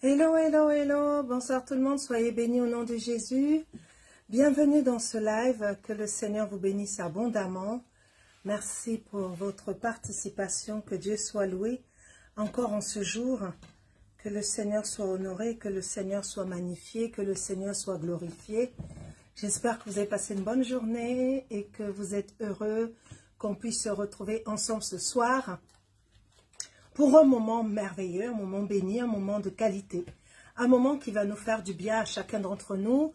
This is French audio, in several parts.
Hello, hello, hello, bonsoir tout le monde, soyez bénis au nom de Jésus. Bienvenue dans ce live, que le Seigneur vous bénisse abondamment. Merci pour votre participation, que Dieu soit loué encore en ce jour. Que le Seigneur soit honoré, que le Seigneur soit magnifié, que le Seigneur soit glorifié. J'espère que vous avez passé une bonne journée et que vous êtes heureux, qu'on puisse se retrouver ensemble ce soir pour un moment merveilleux, un moment béni, un moment de qualité, un moment qui va nous faire du bien à chacun d'entre nous,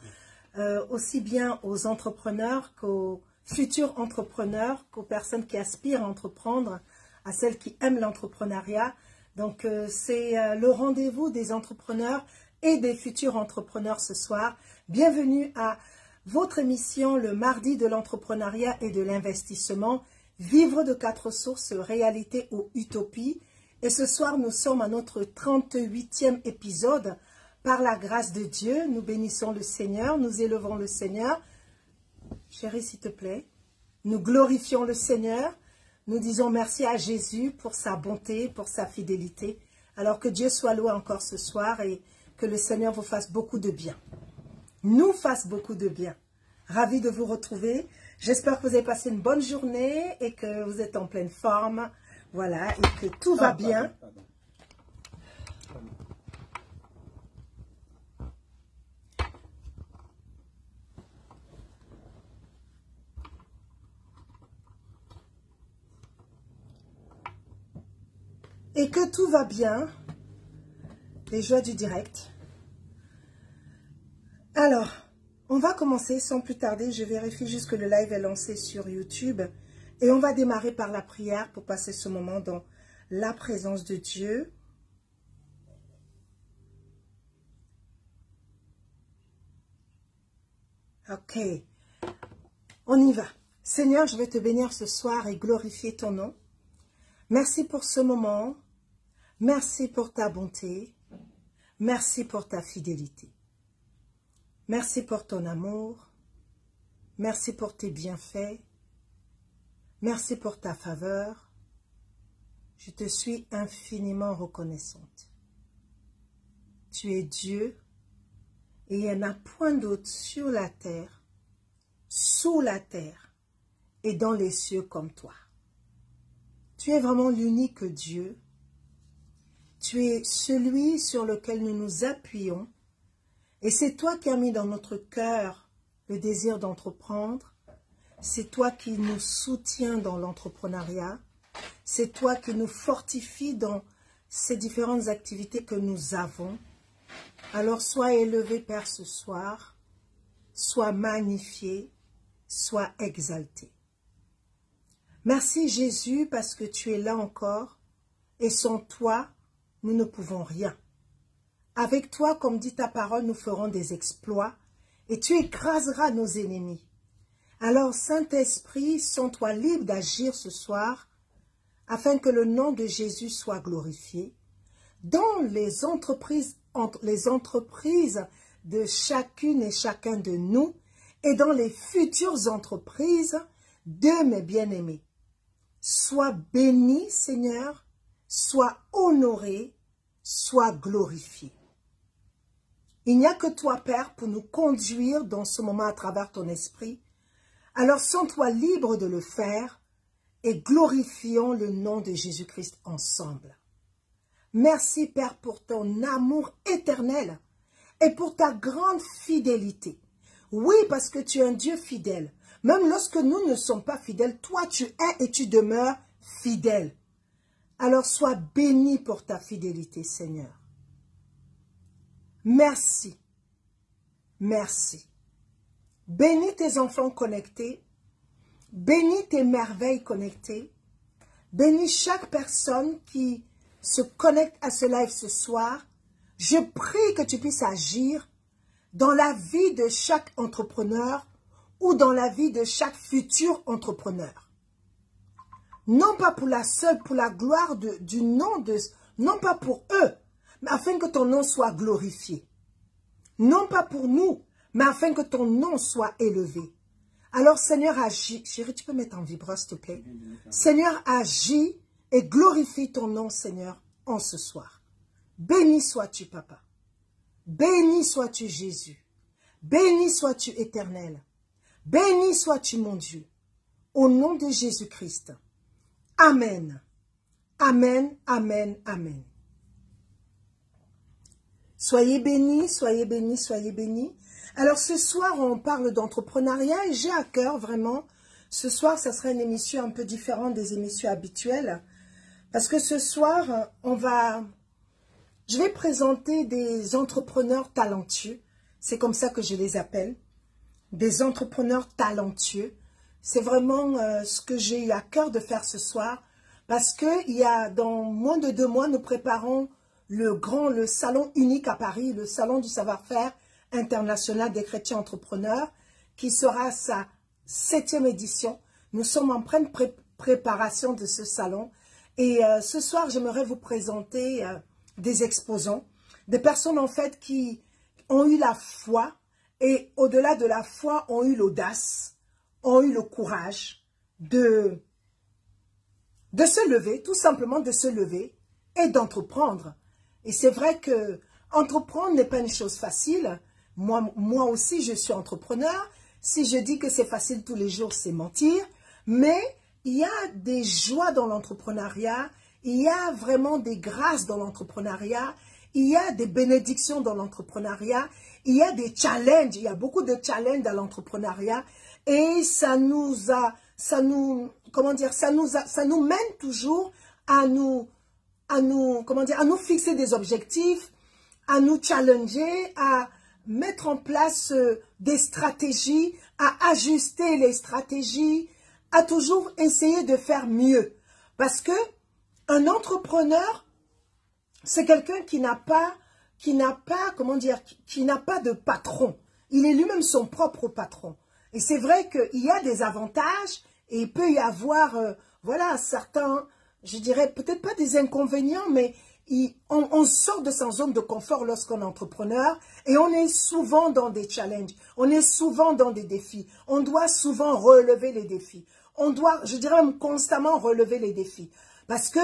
aussi bien aux entrepreneurs qu'aux futurs entrepreneurs, qu'aux personnes qui aspirent à entreprendre, à celles qui aiment l'entrepreneuriat. Donc, c'est le rendez-vous des entrepreneurs et des futurs entrepreneurs ce soir. Bienvenue à votre émission, le mardi de l'entrepreneuriat et de l'investissement, vivre de 4 sources, réalité ou utopie. Et ce soir, nous sommes à notre 38e épisode. Par la grâce de Dieu, nous bénissons le Seigneur, nous élevons le Seigneur. Chérie, s'il te plaît, nous glorifions le Seigneur. Nous disons merci à Jésus pour sa bonté, pour sa fidélité. Alors que Dieu soit loué encore ce soir et que le Seigneur vous fasse beaucoup de bien. Nous fasse beaucoup de bien. Ravi de vous retrouver. J'espère que vous avez passé une bonne journée et que vous êtes en pleine forme. Voilà, et que tout va bien. Et que tout va bien. Les joies du direct. Alors, on va commencer sans plus tarder. Je vérifie juste que le live est lancé sur YouTube. Et on va démarrer par la prière pour passer ce moment dans la présence de Dieu. Ok, on y va. Seigneur, je vais te bénir ce soir et glorifier ton nom. Merci pour ce moment. Merci pour ta bonté. Merci pour ta fidélité. Merci pour ton amour. Merci pour tes bienfaits. Merci pour ta faveur. Je te suis infiniment reconnaissante. Tu es Dieu et il n'y en a point d'autre sur la terre, sous la terre et dans les cieux comme toi. Tu es vraiment l'unique Dieu. Tu es celui sur lequel nous nous appuyons et c'est toi qui as mis dans notre cœur le désir d'entreprendre. C'est toi qui nous soutiens dans l'entrepreneuriat. C'est toi qui nous fortifie dans ces différentes activités que nous avons. Alors sois élevé, Père, ce soir. Sois magnifié, sois exalté. Merci Jésus parce que tu es là encore. Et sans toi, nous ne pouvons rien. Avec toi, comme dit ta parole, nous ferons des exploits. Et tu écraseras nos ennemis. Alors, Saint-Esprit, sens-toi libre d'agir ce soir, afin que le nom de Jésus soit glorifié, dans les entreprises de chacune et chacun de nous, et dans les futures entreprises de mes bien-aimés. Sois béni, Seigneur, sois honoré, sois glorifié. Il n'y a que toi, Père, pour nous conduire dans ce moment à travers ton esprit. Alors sens-toi libre de le faire et glorifions le nom de Jésus-Christ ensemble. Merci Père pour ton amour éternel et pour ta grande fidélité. Oui, parce que tu es un Dieu fidèle. Même lorsque nous ne sommes pas fidèles, toi tu es et tu demeures fidèle. Alors sois béni pour ta fidélité, Seigneur. Merci. Merci. Bénis tes enfants connectés, bénis tes merveilles connectées, bénis chaque personne qui se connecte à ce live ce soir. Je prie que tu puisses agir dans la vie de chaque entrepreneur ou dans la vie de chaque futur entrepreneur. Non pas pour la gloire du nom non pas pour eux, mais afin que ton nom soit glorifié. Non pas pour nous, mais afin que ton nom soit élevé. Alors, Seigneur, agis. Chérie, tu peux mettre en vibreur, s'il te plaît. Seigneur, agis et glorifie ton nom, Seigneur, en ce soir. Béni sois-tu, Papa. Béni sois-tu Jésus. Béni sois-tu Éternel. Béni sois-tu mon Dieu. Au nom de Jésus-Christ. Amen. Amen, amen, amen. Soyez bénis, soyez bénis, soyez bénis. Alors ce soir, on parle d'entrepreneuriat et j'ai à cœur vraiment, ce soir, ça sera une émission un peu différente des émissions habituelles. Parce que ce soir, je vais présenter des entrepreneurs talentueux. C'est comme ça que je les appelle. Des entrepreneurs talentueux. C'est vraiment ce que j'ai eu à cœur de faire ce soir. Parce que dans moins de 2 mois, nous préparons le salon unique à Paris, le salon du savoir-faire international des chrétiens entrepreneurs, qui sera sa 7e édition. Nous sommes en pleine préparation de ce salon. Et ce soir, j'aimerais vous présenter des exposants, des personnes en fait qui ont eu la foi et au-delà de la foi, ont eu l'audace, ont eu le courage de se lever, tout simplement de se lever et d'entreprendre. Et c'est vrai que entreprendre n'est pas une chose facile. Moi aussi, je suis entrepreneur. Si je dis que c'est facile tous les jours, c'est mentir. Mais il y a des joies dans l'entrepreneuriat. Il y a vraiment des grâces dans l'entrepreneuriat. Il y a des bénédictions dans l'entrepreneuriat. Il y a des challenges. Il y a beaucoup de challenges dans l'entrepreneuriat. Et ça nous mène toujours à nous fixer des objectifs, à nous challenger, à mettre en place des stratégies, à ajuster les stratégies, à toujours essayer de faire mieux. Parce que un entrepreneur, c'est quelqu'un qui n'a pas de patron. Il est lui-même son propre patron. Et c'est vrai qu'il y a des avantages et il peut y avoir, certains, je dirais peut-être pas des inconvénients, mais on sort de sa zone de confort lorsqu'on est entrepreneur et on est souvent dans des challenges, on est souvent dans des défis, on doit souvent relever les défis, on doit, je dirais même constamment relever les défis parce que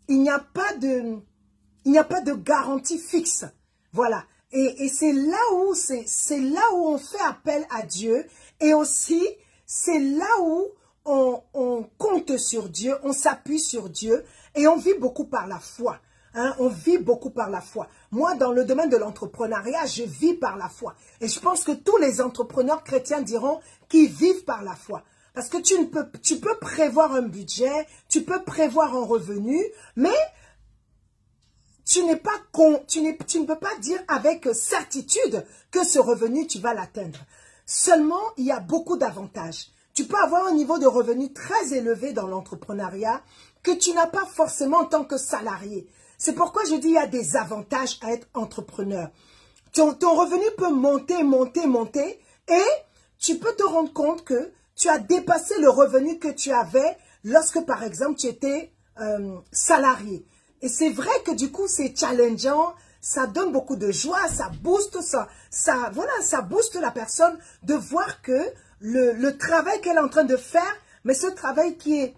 il n'y a pas de garantie fixe, voilà. Et c'est là où on fait appel à Dieu et aussi c'est là où on compte sur Dieu, on s'appuie sur Dieu et on vit beaucoup par la foi. Hein, on vit beaucoup par la foi. Moi, dans le domaine de l'entrepreneuriat, je vis par la foi. Et je pense que tous les entrepreneurs chrétiens diront qu'ils vivent par la foi. Parce que tu peux prévoir un budget, tu peux prévoir un revenu, mais tu ne peux pas dire avec certitude que ce revenu, tu vas l'atteindre. Seulement, il y a beaucoup d'avantages. Tu peux avoir un niveau de revenu très élevé dans l'entrepreneuriat que tu n'as pas forcément en tant que salarié. C'est pourquoi je dis qu'il y a des avantages à être entrepreneur. Ton revenu peut monter, monter, monter et tu peux te rendre compte que tu as dépassé le revenu que tu avais lorsque, par exemple, tu étais salarié. Et c'est vrai que du coup, c'est challengeant, ça donne beaucoup de joie, ça booste, ça booste la personne de voir que le travail qu'elle est en train de faire, mais ce travail qui est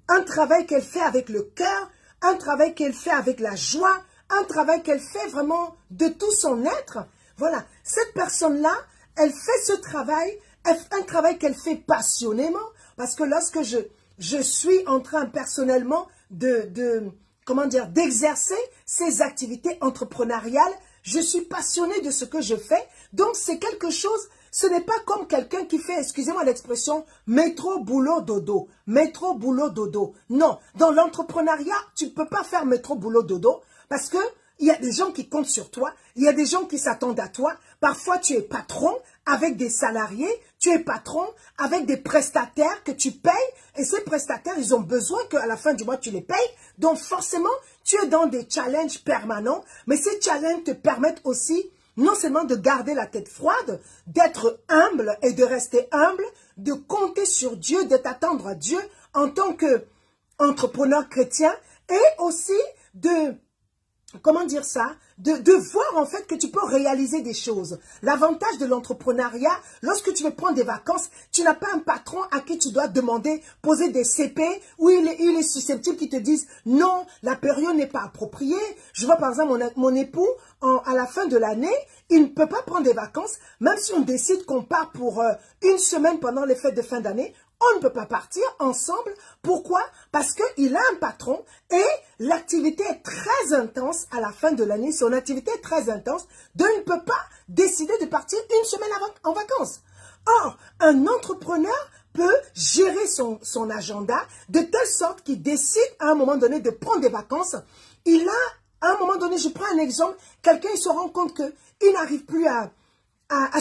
un travail qu'elle fait avec le cœur, un travail qu'elle fait avec la joie, un travail qu'elle fait vraiment de tout son être. Voilà, cette personne-là, elle fait ce travail, un travail qu'elle fait passionnément, parce que lorsque je suis en train personnellement d'exercer ces activités entrepreneuriales, je suis passionnée de ce que je fais, donc c'est quelque chose. Ce n'est pas comme quelqu'un qui fait, excusez-moi l'expression, métro, boulot, dodo. Métro, boulot, dodo. Non, dans l'entrepreneuriat, tu ne peux pas faire métro, boulot, dodo parce que il y a des gens qui comptent sur toi, il y a des gens qui s'attendent à toi. Parfois, tu es patron avec des salariés, tu es patron avec des prestataires que tu payes et ces prestataires, ils ont besoin qu'à la fin du mois, tu les payes. Donc, forcément, tu es dans des challenges permanents, mais ces challenges te permettent aussi non seulement de garder la tête froide, d'être humble et de rester humble, de compter sur Dieu, de t'attendre à Dieu en tant qu'entrepreneur chrétien et aussi de comment dire ça, de voir en fait que tu peux réaliser des choses. L'avantage de l'entrepreneuriat, lorsque tu veux prendre des vacances, tu n'as pas un patron à qui tu dois demander, poser des CP, où il est susceptible qu'ils te disent non, la période n'est pas appropriée. Je vois par exemple mon époux, à la fin de l'année, il ne peut pas prendre des vacances, même si on décide qu'on part pour une semaine pendant les fêtes de fin d'année. On ne peut pas partir ensemble. Pourquoi? Parce qu'il a un patron et l'activité est très intense à la fin de l'année. Son activité est très intense. Donc, il ne peut pas décider de partir une semaine en vacances. Or, un entrepreneur peut gérer son agenda de telle sorte qu'il décide à un moment donné de prendre des vacances. Il a, à un moment donné, je prends un exemple, quelqu'un il se rend compte qu'il n'arrive plus à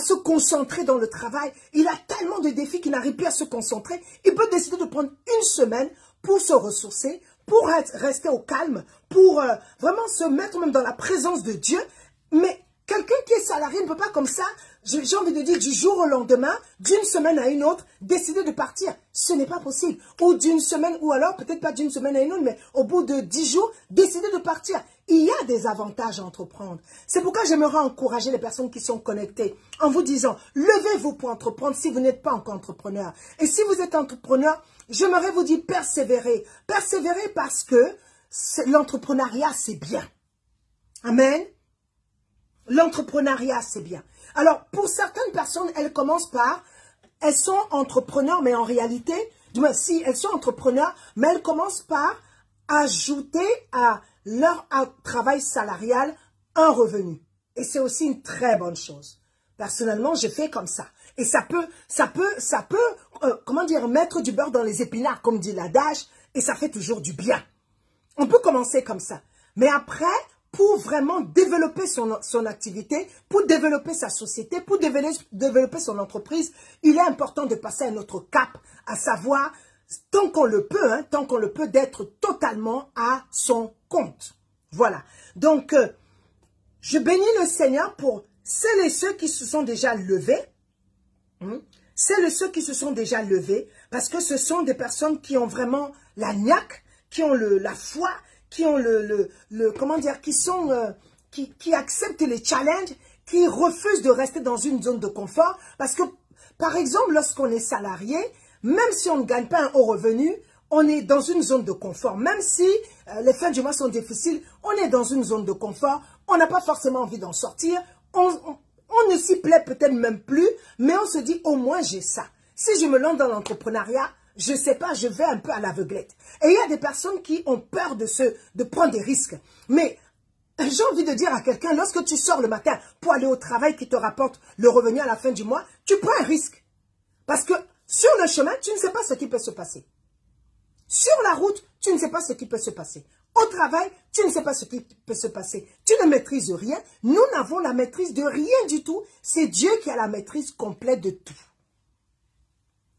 se concentrer dans le travail. Il a tellement de défis qu'il n'arrive plus à se concentrer. Il peut décider de prendre une semaine pour se ressourcer, pour rester au calme, pour vraiment se mettre même dans la présence de Dieu. Mais quelqu'un qui est salarié ne peut pas comme ça, j'ai envie de dire du jour au lendemain, d'une semaine à une autre, décider de partir. Ce n'est pas possible. Ou d'une semaine, ou alors peut-être pas d'une semaine à une autre, mais au bout de 10 jours, décider de partir. Il y a des avantages à entreprendre. C'est pourquoi j'aimerais encourager les personnes qui sont connectées en vous disant, levez-vous pour entreprendre si vous n'êtes pas encore entrepreneur. Et si vous êtes entrepreneur, j'aimerais vous dire persévérer. Persévérer parce que l'entrepreneuriat, c'est bien. Amen. L'entrepreneuriat, c'est bien. Alors, pour certaines personnes, elles commencent par, elles sont entrepreneurs, mais en réalité, du moins, si elles sont entrepreneurs, mais elles commencent par ajouter à leur travail salarial un revenu. Et c'est aussi une très bonne chose. Personnellement, j'ai fait comme ça. Et ça peut, comment dire, mettre du beurre dans les épinards, comme dit l'adage, et ça fait toujours du bien. On peut commencer comme ça. Mais après, pour vraiment développer son activité, pour développer sa société, pour développer son entreprise, il est important de passer à un autre cap, à savoir, tant qu'on le peut, d'être totalement à son compte. Voilà. Donc, je bénis le Seigneur pour celles et ceux qui se sont déjà levés. Celles et ceux qui se sont déjà levés, parce que ce sont des personnes qui ont vraiment la niaque, qui ont la foi, qui ont comment dire, qui acceptent les challenges, qui refusent de rester dans une zone de confort. Parce que, par exemple, lorsqu'on est salarié, même si on ne gagne pas un haut revenu, on est dans une zone de confort. Même si les fins du mois sont difficiles, on est dans une zone de confort. On n'a pas forcément envie d'en sortir. On ne s'y plaît peut-être même plus, mais on se dit, au moins j'ai ça. Si je me lance dans l'entrepreneuriat, je ne sais pas, je vais un peu à l'aveuglette. Et il y a des personnes qui ont peur de prendre des risques. Mais j'ai envie de dire à quelqu'un, lorsque tu sors le matin pour aller au travail qui te rapporte le revenu à la fin du mois, tu prends un risque. Parce que sur le chemin, tu ne sais pas ce qui peut se passer. Sur la route, tu ne sais pas ce qui peut se passer. Au travail, tu ne sais pas ce qui peut se passer. Tu ne maîtrises rien. Nous n'avons la maîtrise de rien du tout. C'est Dieu qui a la maîtrise complète de tout.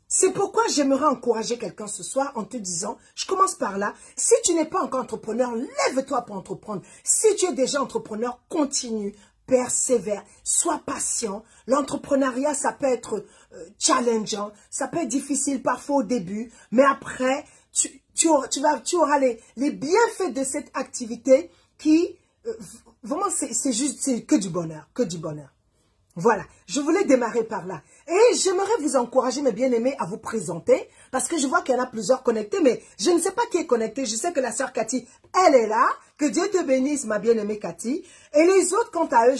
C'est pourquoi j'aimerais encourager quelqu'un ce soir en te disant, je commence par là, si tu n'es pas encore entrepreneur, lève-toi pour entreprendre. Si tu es déjà entrepreneur, continue, persévère, sois patient. L'entrepreneuriat, ça peut être challengeant, ça peut être difficile parfois au début, mais après, tu auras les bienfaits de cette activité qui, vraiment, c'est que du bonheur, que du bonheur. Voilà, je voulais démarrer par là. Et j'aimerais vous encourager, mes bien-aimés, à vous présenter, parce que je vois qu'il y en a plusieurs connectés, mais je ne sais pas qui est connecté. Je sais que la sœur Cathy, elle est là. Que Dieu te bénisse, ma bien-aimée Cathy. Et les autres, quant à eux,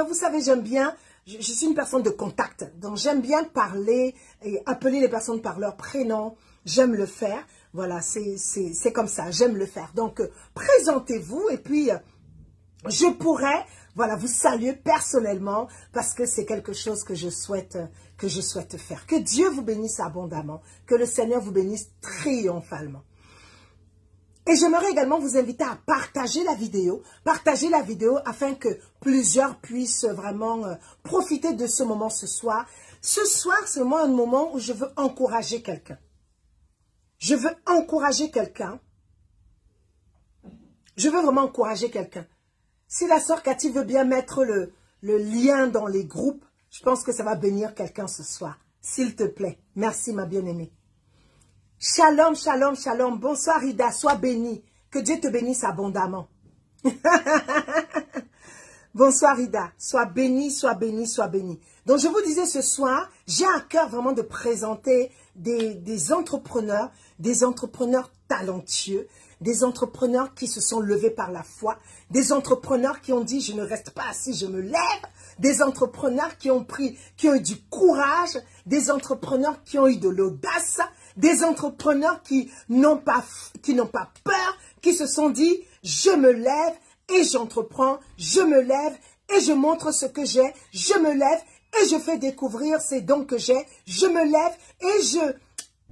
vous savez, j'aime bien, je suis une personne de contact, donc j'aime bien parler et appeler les personnes par leur prénom. J'aime le faire. Voilà, c'est comme ça, j'aime le faire. Donc, présentez-vous et puis, je pourrais... Voilà, vous saluer personnellement parce que c'est quelque chose que je souhaite faire. Que Dieu vous bénisse abondamment, que le Seigneur vous bénisse triomphalement. Et j'aimerais également vous inviter à partager la vidéo afin que plusieurs puissent vraiment profiter de ce moment ce soir. Ce soir, c'est moi un moment où je veux encourager quelqu'un. Je veux encourager quelqu'un. Je veux vraiment encourager quelqu'un. Si la sœur Cathy veut bien mettre le lien dans les groupes, je pense que ça va bénir quelqu'un ce soir. S'il te plaît. Merci, ma bien-aimée. Shalom, shalom, shalom. Bonsoir, Ida. Sois bénie. Que Dieu te bénisse abondamment. Bonsoir Ida, sois béni, sois béni, sois béni. Donc je vous disais ce soir, j'ai à cœur vraiment de présenter des entrepreneurs talentueux, des entrepreneurs qui se sont levés par la foi, des entrepreneurs qui ont dit je ne reste pas assis, je me lève, des entrepreneurs qui ont eu du courage, des entrepreneurs qui ont eu de l'audace, des entrepreneurs qui n'ont pas peur, qui se sont dit je me lève et j'entreprends, je me lève et je montre ce que j'ai, je me lève et je fais découvrir ces dons que j'ai, je me lève et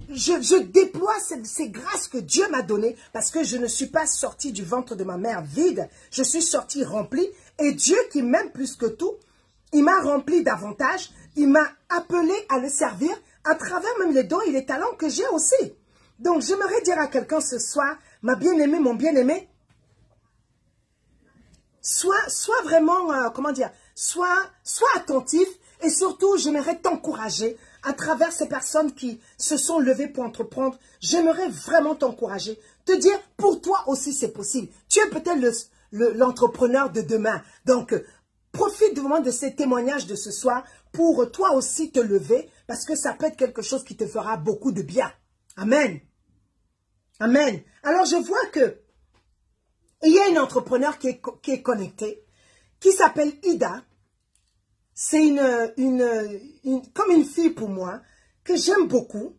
je déploie ces grâces que Dieu m'a données parce que je ne suis pas sortie du ventre de ma mère vide, je suis sortie remplie et Dieu qui m'aime plus que tout, il m'a rempli davantage, il m'a appelé à le servir à travers même les dons et les talents que j'ai aussi. Donc j'aimerais dire à quelqu'un ce soir, ma bien-aimée, mon bien-aimé, sois vraiment, comment dire, sois attentif et surtout, j'aimerais t'encourager à travers ces personnes qui se sont levées pour entreprendre. J'aimerais vraiment t'encourager, te dire, pour toi aussi c'est possible. Tu es peut-être l'entrepreneur de demain. Donc, profite vraiment de ces témoignages de ce soir pour toi aussi te lever parce que ça peut être quelque chose qui te fera beaucoup de bien. Amen. Amen. Alors, je vois que il y a une entrepreneur qui est connectée, qui s'appelle Ida. C'est comme une fille pour moi, que j'aime beaucoup.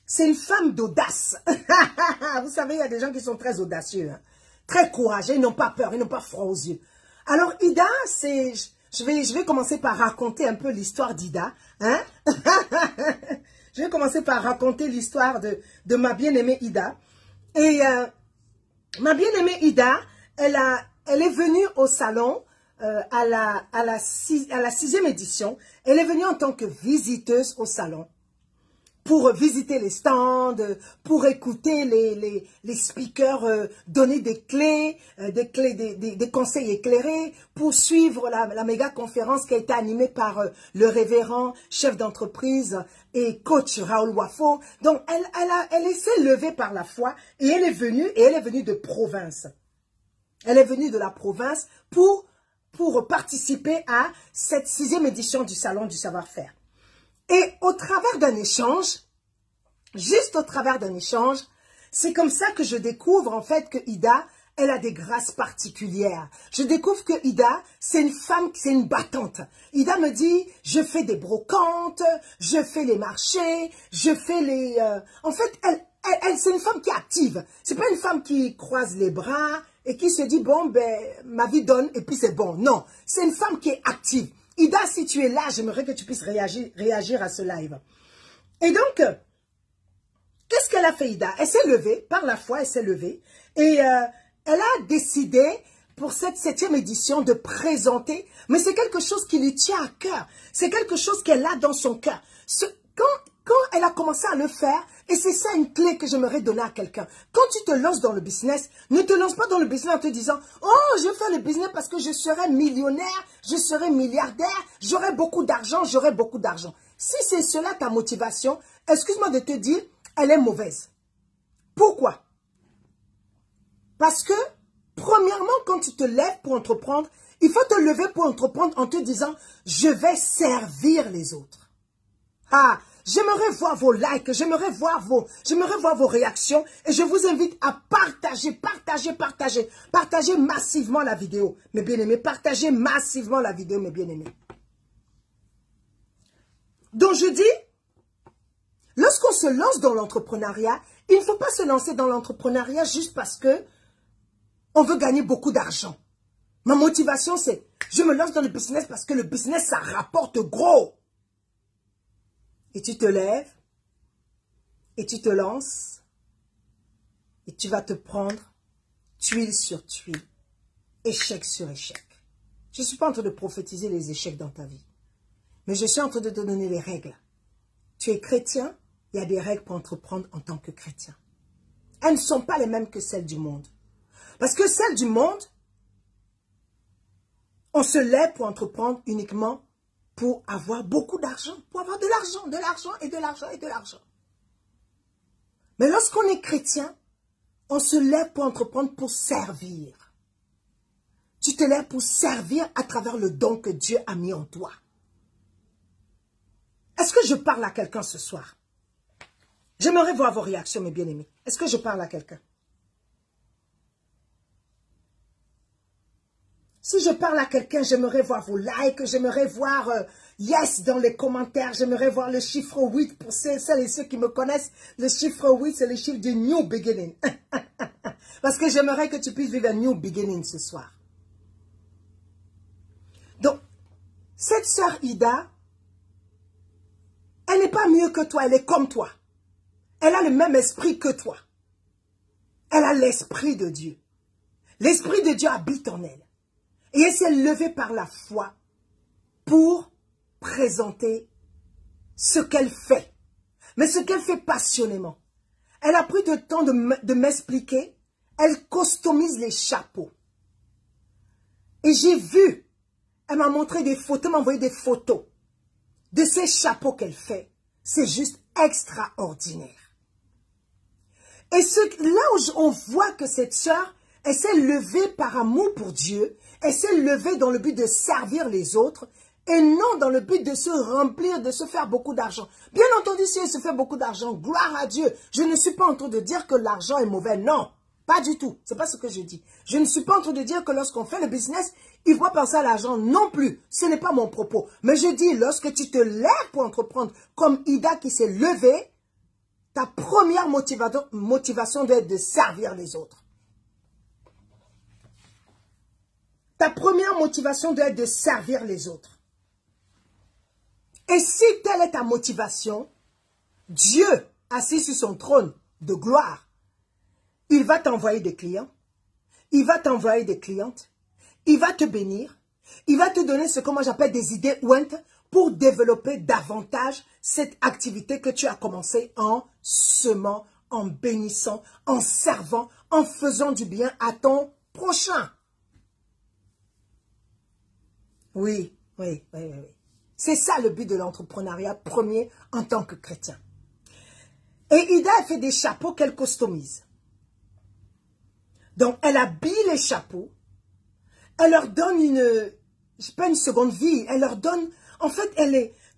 C'est une femme d'audace. Vous savez, il y a des gens qui sont très audacieux, hein, très courageux, ils n'ont pas peur, ils n'ont pas froid aux yeux. Alors Ida, je vais commencer par raconter un peu l'histoire d'Ida. Hein? Je vais commencer par raconter l'histoire de ma bien-aimée Ida. Et ma bien-aimée Ida, elle est venue au salon à la 6e édition. Elle est venue en tant que visiteuse au salon pour visiter les stands, pour écouter les speakers donner des clés, des conseils éclairés, pour suivre la méga conférence qui a été animée par le révérend chef d'entreprise et coach Raoul Wafo. Donc, elle s'est levée par la foi et elle est venue de province. Elle est venue de la province pour participer à cette 6e édition du Salon du Savoir-Faire. Et au travers d'un échange, juste au travers d'un échange, c'est comme ça que je découvre en fait que Ida, elle a des grâces particulières. Je découvre que Ida, c'est une femme, c'est une battante. Ida me dit, je fais des brocantes, je fais les marchés, je fais les... En fait, elle c'est une femme qui est active. C'est pas une femme qui croise les bras et qui se dit, bon, ben, ma vie donne et puis c'est bon. Non, c'est une femme qui est active. Ida, si tu es là, j'aimerais que tu puisses réagir à ce live. Et donc, qu'est-ce qu'elle a fait, Ida? Elle s'est levée, par la foi, elle s'est levée. Et elle a décidé, pour cette 7e édition, de présenter. Mais c'est quelque chose qui lui tient à cœur. C'est quelque chose qu'elle a dans son cœur. Quand elle a commencé à le faire, et c'est ça une clé que j'aimerais donner à quelqu'un. Quand tu te lances dans le business, ne te lance pas dans le business en te disant « Oh, je fais le business parce que je serai millionnaire, je serai milliardaire, j'aurai beaucoup d'argent, j'aurai beaucoup d'argent. » Si c'est cela ta motivation, excuse-moi de te dire, elle est mauvaise. Pourquoi? Parce que, premièrement, quand tu te lèves pour entreprendre, il faut te lever pour entreprendre en te disant « Je vais servir les autres. » Ah, j'aimerais voir vos likes, j'aimerais voir vos réactions et je vous invite à partager massivement la vidéo, mes bien-aimés. Partagez massivement la vidéo, mes bien-aimés. Donc je dis, lorsqu'on se lance dans l'entrepreneuriat, il ne faut pas se lancer dans l'entrepreneuriat juste parce que on veut gagner beaucoup d'argent. Ma motivation c'est, je me lance dans le business parce que le business ça rapporte gros. Et tu te lèves, et tu te lances, et tu vas te prendre tuile sur tuile, échec sur échec. Je ne suis pas en train de prophétiser les échecs dans ta vie, mais je suis en train de te donner les règles. Tu es chrétien, il y a des règles pour entreprendre en tant que chrétien. Elles ne sont pas les mêmes que celles du monde. Parce que celles du monde, on se lève pour entreprendre uniquement pour avoir beaucoup d'argent, pour avoir de l'argent, de l'argent et de l'argent et de l'argent. Mais lorsqu'on est chrétien, on se lève pour entreprendre pour servir. Tu te lèves pour servir à travers le don que Dieu a mis en toi. Est-ce que je parle à quelqu'un ce soir? J'aimerais voir vos réactions, mes bien-aimés. Est-ce que je parle à quelqu'un? Si je parle à quelqu'un, j'aimerais voir vos likes, j'aimerais voir yes dans les commentaires, j'aimerais voir le chiffre 8 pour celles et ceux qui me connaissent. Le chiffre 8, c'est le chiffre du new beginning. Parce que j'aimerais que tu puisses vivre un new beginning ce soir. Donc, cette sœur Ida, elle n'est pas mieux que toi, elle est comme toi. Elle a le même esprit que toi. Elle a l'esprit de Dieu. L'esprit de Dieu habite en elle. Et elle s'est levée par la foi pour présenter ce qu'elle fait. Mais ce qu'elle fait passionnément. Elle a pris le temps de m'expliquer. Elle customise les chapeaux. Et j'ai vu, elle m'a montré des photos, elle m'a envoyé des photos de ces chapeaux qu'elle fait. C'est juste extraordinaire. Et là où on voit que cette sœur, elle s'est levée par amour pour Dieu, elle s'est levée dans le but de servir les autres, et non dans le but de se remplir, de se faire beaucoup d'argent. Bien entendu, si elle se fait beaucoup d'argent, gloire à Dieu. Je ne suis pas en train de dire que l'argent est mauvais, non. Pas du tout, c'est pas ce que je dis. Je ne suis pas en train de dire que lorsqu'on fait le business, il faut penser à l'argent, non plus. Ce n'est pas mon propos. Mais je dis, lorsque tu te lèves pour entreprendre, comme Ida qui s'est levée, ta première motivation doit être de servir les autres. Ta première motivation doit être de servir les autres. Et si telle est ta motivation, Dieu, assis sur son trône de gloire, il va t'envoyer des clients, il va t'envoyer des clientes, il va te bénir, il va te donner ce que moi j'appelle des idées ouentes pour développer davantage cette activité que tu as commencé en semant, en bénissant, en servant, en faisant du bien à ton prochain. Oui. C'est ça le but de l'entrepreneuriat premier en tant que chrétien. Et Ida a fait des chapeaux qu'elle customise. Donc, elle habille les chapeaux, elle leur donne pas une seconde vie, elle leur donne, en fait,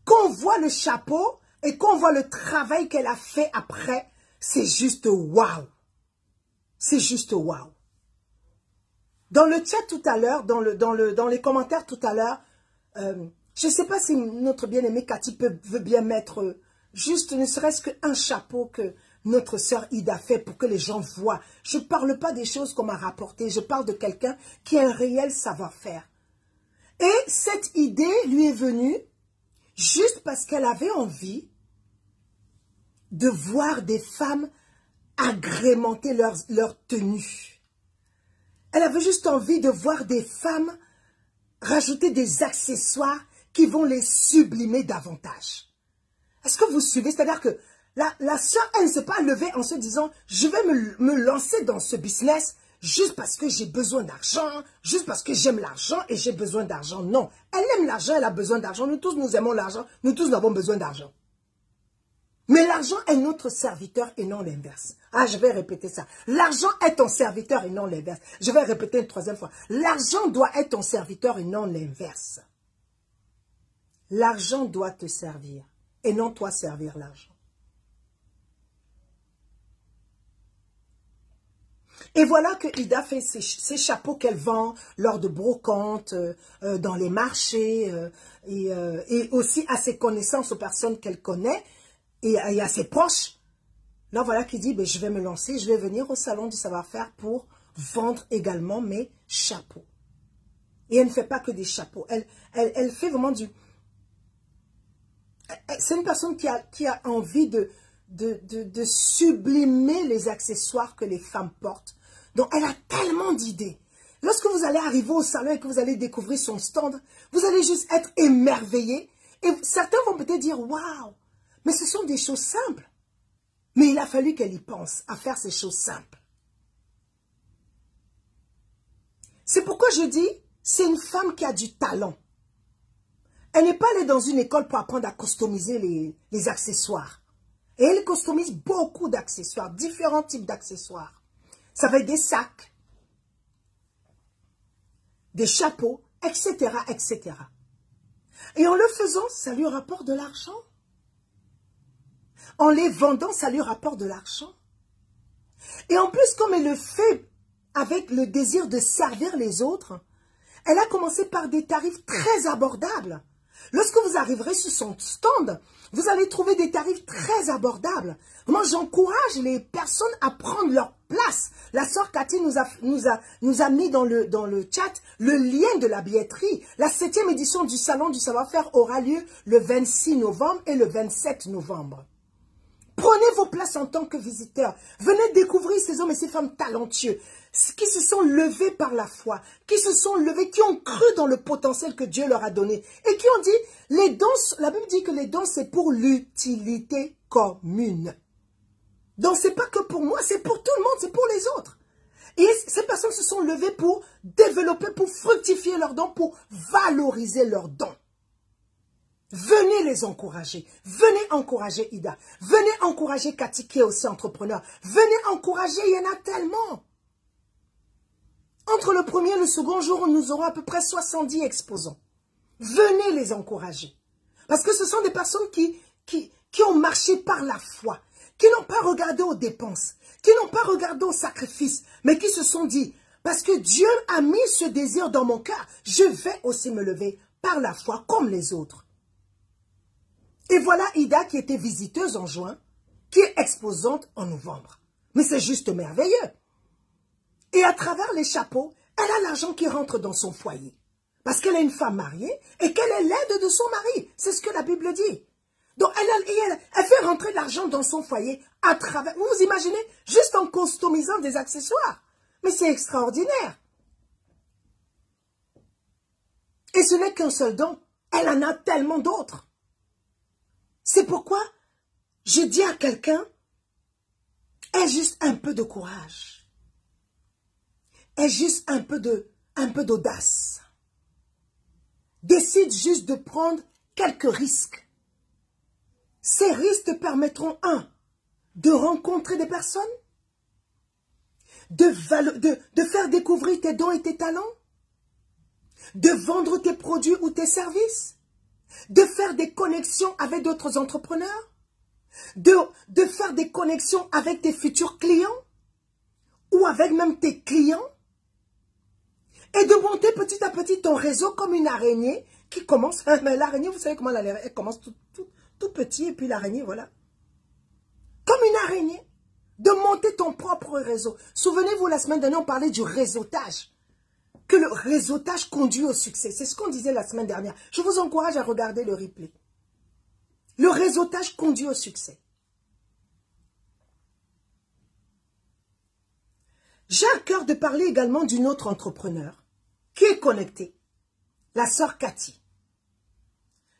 quand on voit le chapeau et qu'on voit le travail qu'elle a fait après, c'est juste waouh. C'est juste waouh. Dans le chat tout à l'heure, dans les commentaires tout à l'heure, je ne sais pas si notre bien-aimée Cathy veut bien mettre juste ne serait-ce qu'un chapeau que notre sœur Ida fait pour que les gens voient. Je ne parle pas des choses qu'on m'a rapportées, je parle de quelqu'un qui a un réel savoir-faire. Et cette idée lui est venue juste parce qu'elle avait envie de voir des femmes agrémenter leur tenue. Elle avait juste envie de voir des femmes rajouter des accessoires qui vont les sublimer davantage. Est-ce que vous suivez? C'est-à-dire que la sœur, elle ne s'est pas levée en se disant « Je vais me lancer dans ce business juste parce que j'ai besoin d'argent, juste parce que j'aime l'argent et j'ai besoin d'argent. » Non, elle aime l'argent, elle a besoin d'argent. Nous tous, nous aimons l'argent. Nous tous, nous avons besoin d'argent. Mais l'argent est notre serviteur et non l'inverse. Ah, je vais répéter ça. L'argent est ton serviteur et non l'inverse. Je vais répéter une troisième fois. L'argent doit être ton serviteur et non l'inverse. L'argent doit te servir et non toi servir l'argent. Et voilà que Ida fait ces chapeaux qu'elle vend lors de brocantes, dans les marchés, et aussi à ses connaissances, aux personnes qu'elle connaît, et à ses proches. Là, voilà qui dit, ben, je vais me lancer, je vais venir au salon du savoir-faire pour vendre également mes chapeaux. Et elle ne fait pas que des chapeaux. Elle fait vraiment du... C'est une personne qui a envie de sublimer les accessoires que les femmes portent. Donc, elle a tellement d'idées. Lorsque vous allez arriver au salon et que vous allez découvrir son stand, vous allez juste être émerveillés. Et certains vont peut-être dire, waouh, mais ce sont des choses simples. Mais il a fallu qu'elle y pense à faire ces choses simples. C'est pourquoi je dis, c'est une femme qui a du talent. Elle n'est pas allée dans une école pour apprendre à customiser les accessoires. Et elle customise beaucoup d'accessoires, différents types d'accessoires. Ça va être des sacs, des chapeaux, etc., etc. Et en le faisant, ça lui rapporte de l'argent. En les vendant, ça lui rapporte de l'argent. Et en plus, comme elle le fait avec le désir de servir les autres, elle a commencé par des tarifs très abordables. Lorsque vous arriverez sur son stand, vous allez trouver des tarifs très abordables. Moi, j'encourage les personnes à prendre leur place. La sœur Cathy nous a mis dans le chat le lien de la billetterie. La 7e édition du Salon du Savoir-faire aura lieu le 26 novembre et le 27 novembre. Prenez vos places en tant que visiteurs. Venez découvrir ces hommes et ces femmes talentueux qui se sont levés par la foi, qui se sont levés, qui ont cru dans le potentiel que Dieu leur a donné et qui ont dit, les dons, la Bible dit que les dons, c'est pour l'utilité commune. Donc, c'est pas que pour moi, c'est pour tout le monde, c'est pour les autres. Et ces personnes se sont levées pour développer, pour fructifier leurs dons, pour valoriser leurs dons. Venez les encourager. Venez encourager Ida. Venez encourager Cathy qui est aussi entrepreneur. Venez encourager, il y en a tellement. Entre le premier et le second jour, nous aurons à peu près 70 exposants. Venez les encourager. Parce que ce sont des personnes qui ont marché par la foi, qui n'ont pas regardé aux dépenses, qui n'ont pas regardé aux sacrifices, mais qui se sont dit, parce que Dieu a mis ce désir dans mon cœur, je vais aussi me lever par la foi comme les autres. Et voilà Ida qui était visiteuse en juin, qui est exposante en novembre. Mais c'est juste merveilleux. Et à travers les chapeaux, elle a l'argent qui rentre dans son foyer. Parce qu'elle est une femme mariée et qu'elle est l'aide de son mari. C'est ce que la Bible dit. Donc elle fait rentrer l'argent dans son foyer à travers... Vous imaginez, juste en customisant des accessoires. Mais c'est extraordinaire. Et ce n'est qu'un seul don. Elle en a tellement d'autres. C'est pourquoi je dis à quelqu'un, aie juste un peu de courage. Aie juste un peu d'audace. Décide juste de prendre quelques risques. Ces risques te permettront, de rencontrer des personnes, de faire découvrir tes dons et tes talents, de vendre tes produits ou tes services, de faire des connexions avec d'autres entrepreneurs, de faire des connexions avec tes futurs clients ou avec même tes clients et de monter petit à petit ton réseau comme une araignée qui commence. Mais l'araignée, vous savez comment elle commence tout petit et puis l'araignée, voilà. Comme une araignée. De monter ton propre réseau. Souvenez-vous, la semaine dernière, on parlait du réseautage. Que le réseautage conduit au succès. C'est ce qu'on disait la semaine dernière. Je vous encourage à regarder le replay. Le réseautage conduit au succès. J'ai à cœur de parler également d'une autre entrepreneur qui est connectée. La sœur Cathy.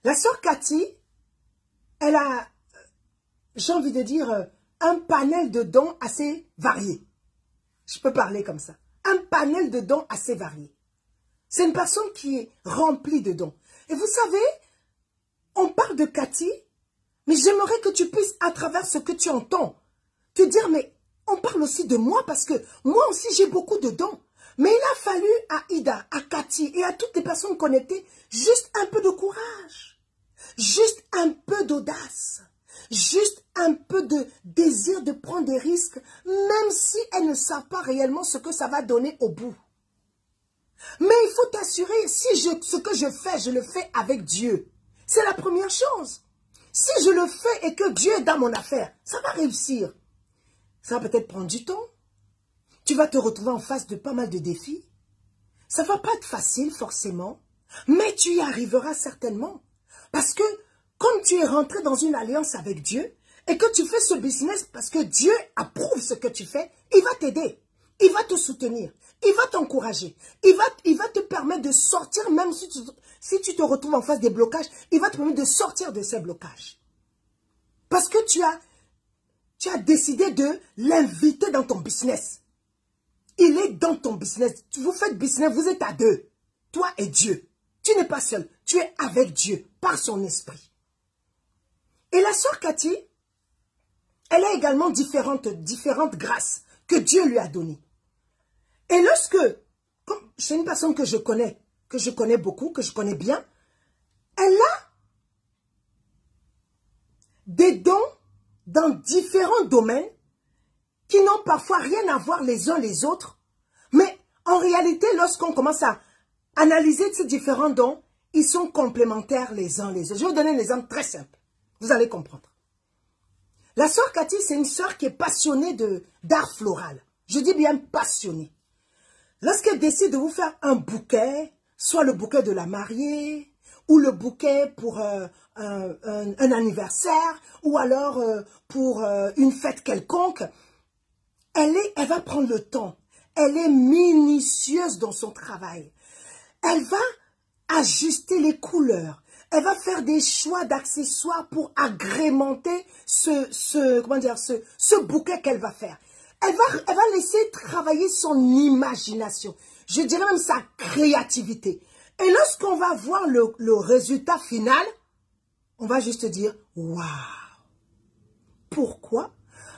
La sœur Cathy, elle a, j'ai envie de dire, un panel de dons assez varié. Je peux parler comme ça. Un panel de dons assez varié. C'est une personne qui est remplie de dons. Et vous savez, on parle de Cathy, mais j'aimerais que tu puisses, à travers ce que tu entends, te dire, mais on parle aussi de moi parce que moi aussi j'ai beaucoup de dons. Mais il a fallu à Ida, à Cathy et à toutes les personnes connectées, juste un peu de courage, juste un peu d'audace, juste un peu de désir de prendre des risques, même si elles ne savent pas réellement ce que ça va donner au bout. Mais il faut t'assurer, ce que je fais, je le fais avec Dieu. C'est la première chose. Si je le fais et que Dieu est dans mon affaire, ça va réussir. Ça va peut-être prendre du temps. Tu vas te retrouver en face de pas mal de défis. Ça ne va pas être facile forcément, mais tu y arriveras certainement. Parce que comme tu es rentré dans une alliance avec Dieu et que tu fais ce business parce que Dieu approuve ce que tu fais, il va t'aider, il va te soutenir, il va t'encourager, il va te permettre de sortir même si tu te retrouves en face des blocages, il va te permettre de sortir de ces blocages. Parce que tu as décidé de l'inviter dans ton business. Il est dans ton business. Vous faites business, vous êtes à deux. Toi et Dieu. Tu n'es pas seul. Tu es avec Dieu par son esprit. Et la sœur Cathy, elle a également différentes grâces que Dieu lui a données. Et lorsque c'est une personne que je connais beaucoup, que je connais bien. Elle a des dons dans différents domaines qui n'ont parfois rien à voir les uns les autres. Mais en réalité, lorsqu'on commence à analyser ces différents dons, ils sont complémentaires les uns les autres. Je vais vous donner un exemple très simple. Vous allez comprendre. La sœur Cathy, c'est une sœur qui est passionnée d'art floral. Je dis bien passionnée. Lorsqu'elle décide de vous faire un bouquet, soit le bouquet de la mariée, ou le bouquet pour un anniversaire, ou alors pour une fête quelconque, elle va prendre le temps. Elle est minutieuse dans son travail. Elle va ajuster les couleurs. Elle va faire des choix d'accessoires pour agrémenter ce bouquet qu'elle va faire. Elle va laisser travailler son imagination. Je dirais même sa créativité. Et lorsqu'on va voir le résultat final, on va juste dire « Waouh !» Pourquoi?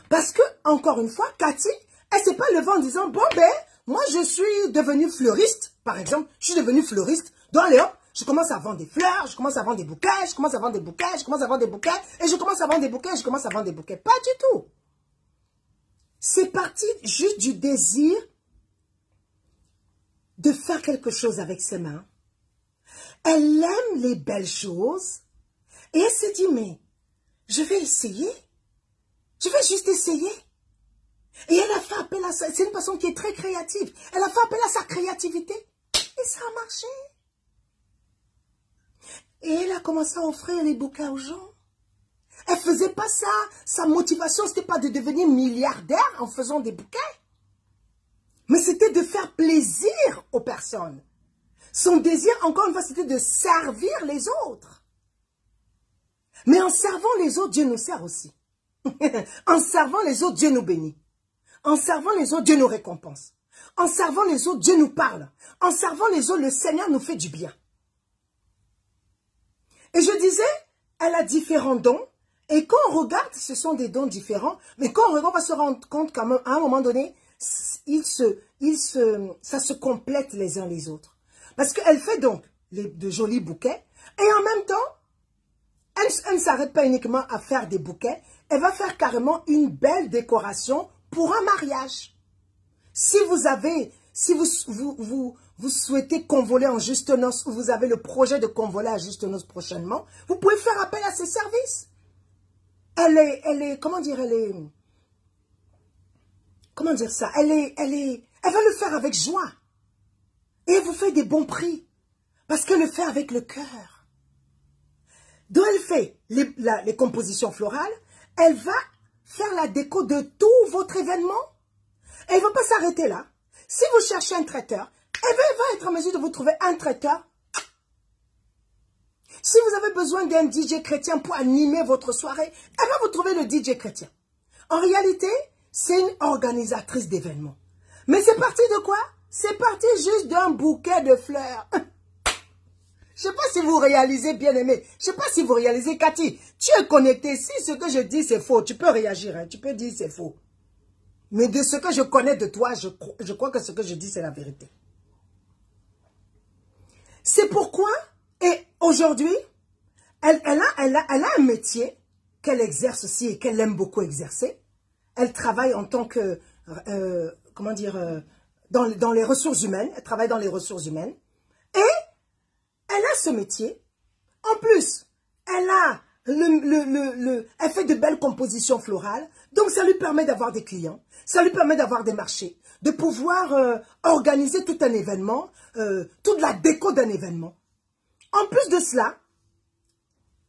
Parce que, encore une fois, Cathy, elle ne s'est pas levée en disant « Bon, ben, moi, je suis devenue fleuriste. » Par exemple, je suis devenue fleuriste. Donc, allez hop, je commence à vendre des fleurs, je commence à vendre des bouquets, je commence à vendre des bouquets, je commence à vendre des bouquets, et je commence à vendre des bouquets, je commence à vendre des bouquets. Pas du tout. C'est parti juste du désir de faire quelque chose avec ses mains. Elle aime les belles choses. Et elle s'est dit, mais je vais essayer. Je vais juste essayer. Et elle a fait appel à ça. C'est une personne qui est très créative. Elle a fait appel à sa créativité. Et ça a marché. Et elle a commencé à offrir les bouquets aux gens. Elle ne faisait pas ça. Sa motivation, ce n'était pas de devenir milliardaire en faisant des bouquets. Mais c'était de faire plaisir aux personnes. Son désir, encore une fois, c'était de servir les autres. Mais en servant les autres, Dieu nous sert aussi. En servant les autres, Dieu nous bénit. En servant les autres, Dieu nous récompense. En servant les autres, Dieu nous parle. En servant les autres, le Seigneur nous fait du bien. Et je disais, elle a différents dons. Et quand on regarde, ce sont des dons différents. Mais quand on regarde, on va se rendre compte qu'à un moment donné, ça se complète les uns les autres. Parce qu'elle fait donc de jolis bouquets. Et en même temps, elle ne s'arrête pas uniquement à faire des bouquets. Elle va faire carrément une belle décoration pour un mariage. Si vous souhaitez convoler en juste noces, ou vous avez le projet de convoler à juste noces prochainement, vous pouvez faire appel à ses services. Elle est, comment dire ça? Elle va le faire avec joie. Et elle vous fait des bons prix. Parce qu'elle le fait avec le cœur. Donc elle fait les compositions florales. Elle va faire la déco de tout votre événement. Elle ne va pas s'arrêter là. Si vous cherchez un traiteur, elle va être en mesure de vous trouver un traiteur. Si vous avez besoin d'un DJ chrétien pour animer votre soirée, elle va vous trouver le DJ chrétien. En réalité, c'est une organisatrice d'événements. Mais c'est parti de quoi? C'est parti juste d'un bouquet de fleurs. Je ne sais pas si vous réalisez, bien-aimé. Je ne sais pas si vous réalisez, Cathy. Tu es connecté. Si ce que je dis, c'est faux, tu peux réagir. Hein, tu peux dire c'est faux. Mais de ce que je connais de toi, je crois que ce que je dis, c'est la vérité. C'est pourquoi, et aujourd'hui, elle a un métier qu'elle exerce aussi et qu'elle aime beaucoup exercer. Elle travaille en tant que, dans les ressources humaines. Elle travaille dans les ressources humaines. Et elle a ce métier. En plus, elle fait de belles compositions florales. Donc, ça lui permet d'avoir des clients. Ça lui permet d'avoir des marchés. De pouvoir organiser tout un événement. Toute la déco d'un événement. En plus de cela,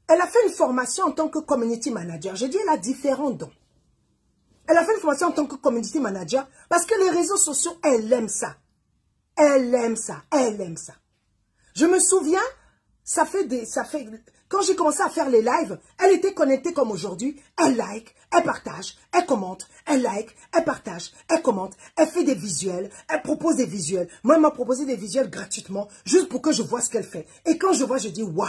elle a fait une formation en tant que community manager. Je dis, elle a différents dons. Elle a fait une formation en tant que community manager parce que les réseaux sociaux, elle aime ça. Elle aime ça. Elle aime ça. Je me souviens, quand j'ai commencé à faire les lives, elle était connectée comme aujourd'hui. Elle like, elle partage, elle commente, elle like, elle partage, elle commente, elle fait des visuels, elle propose des visuels. Moi, elle m'a proposé des visuels gratuitement, juste pour que je vois ce qu'elle fait. Et quand je vois, je dis waouh.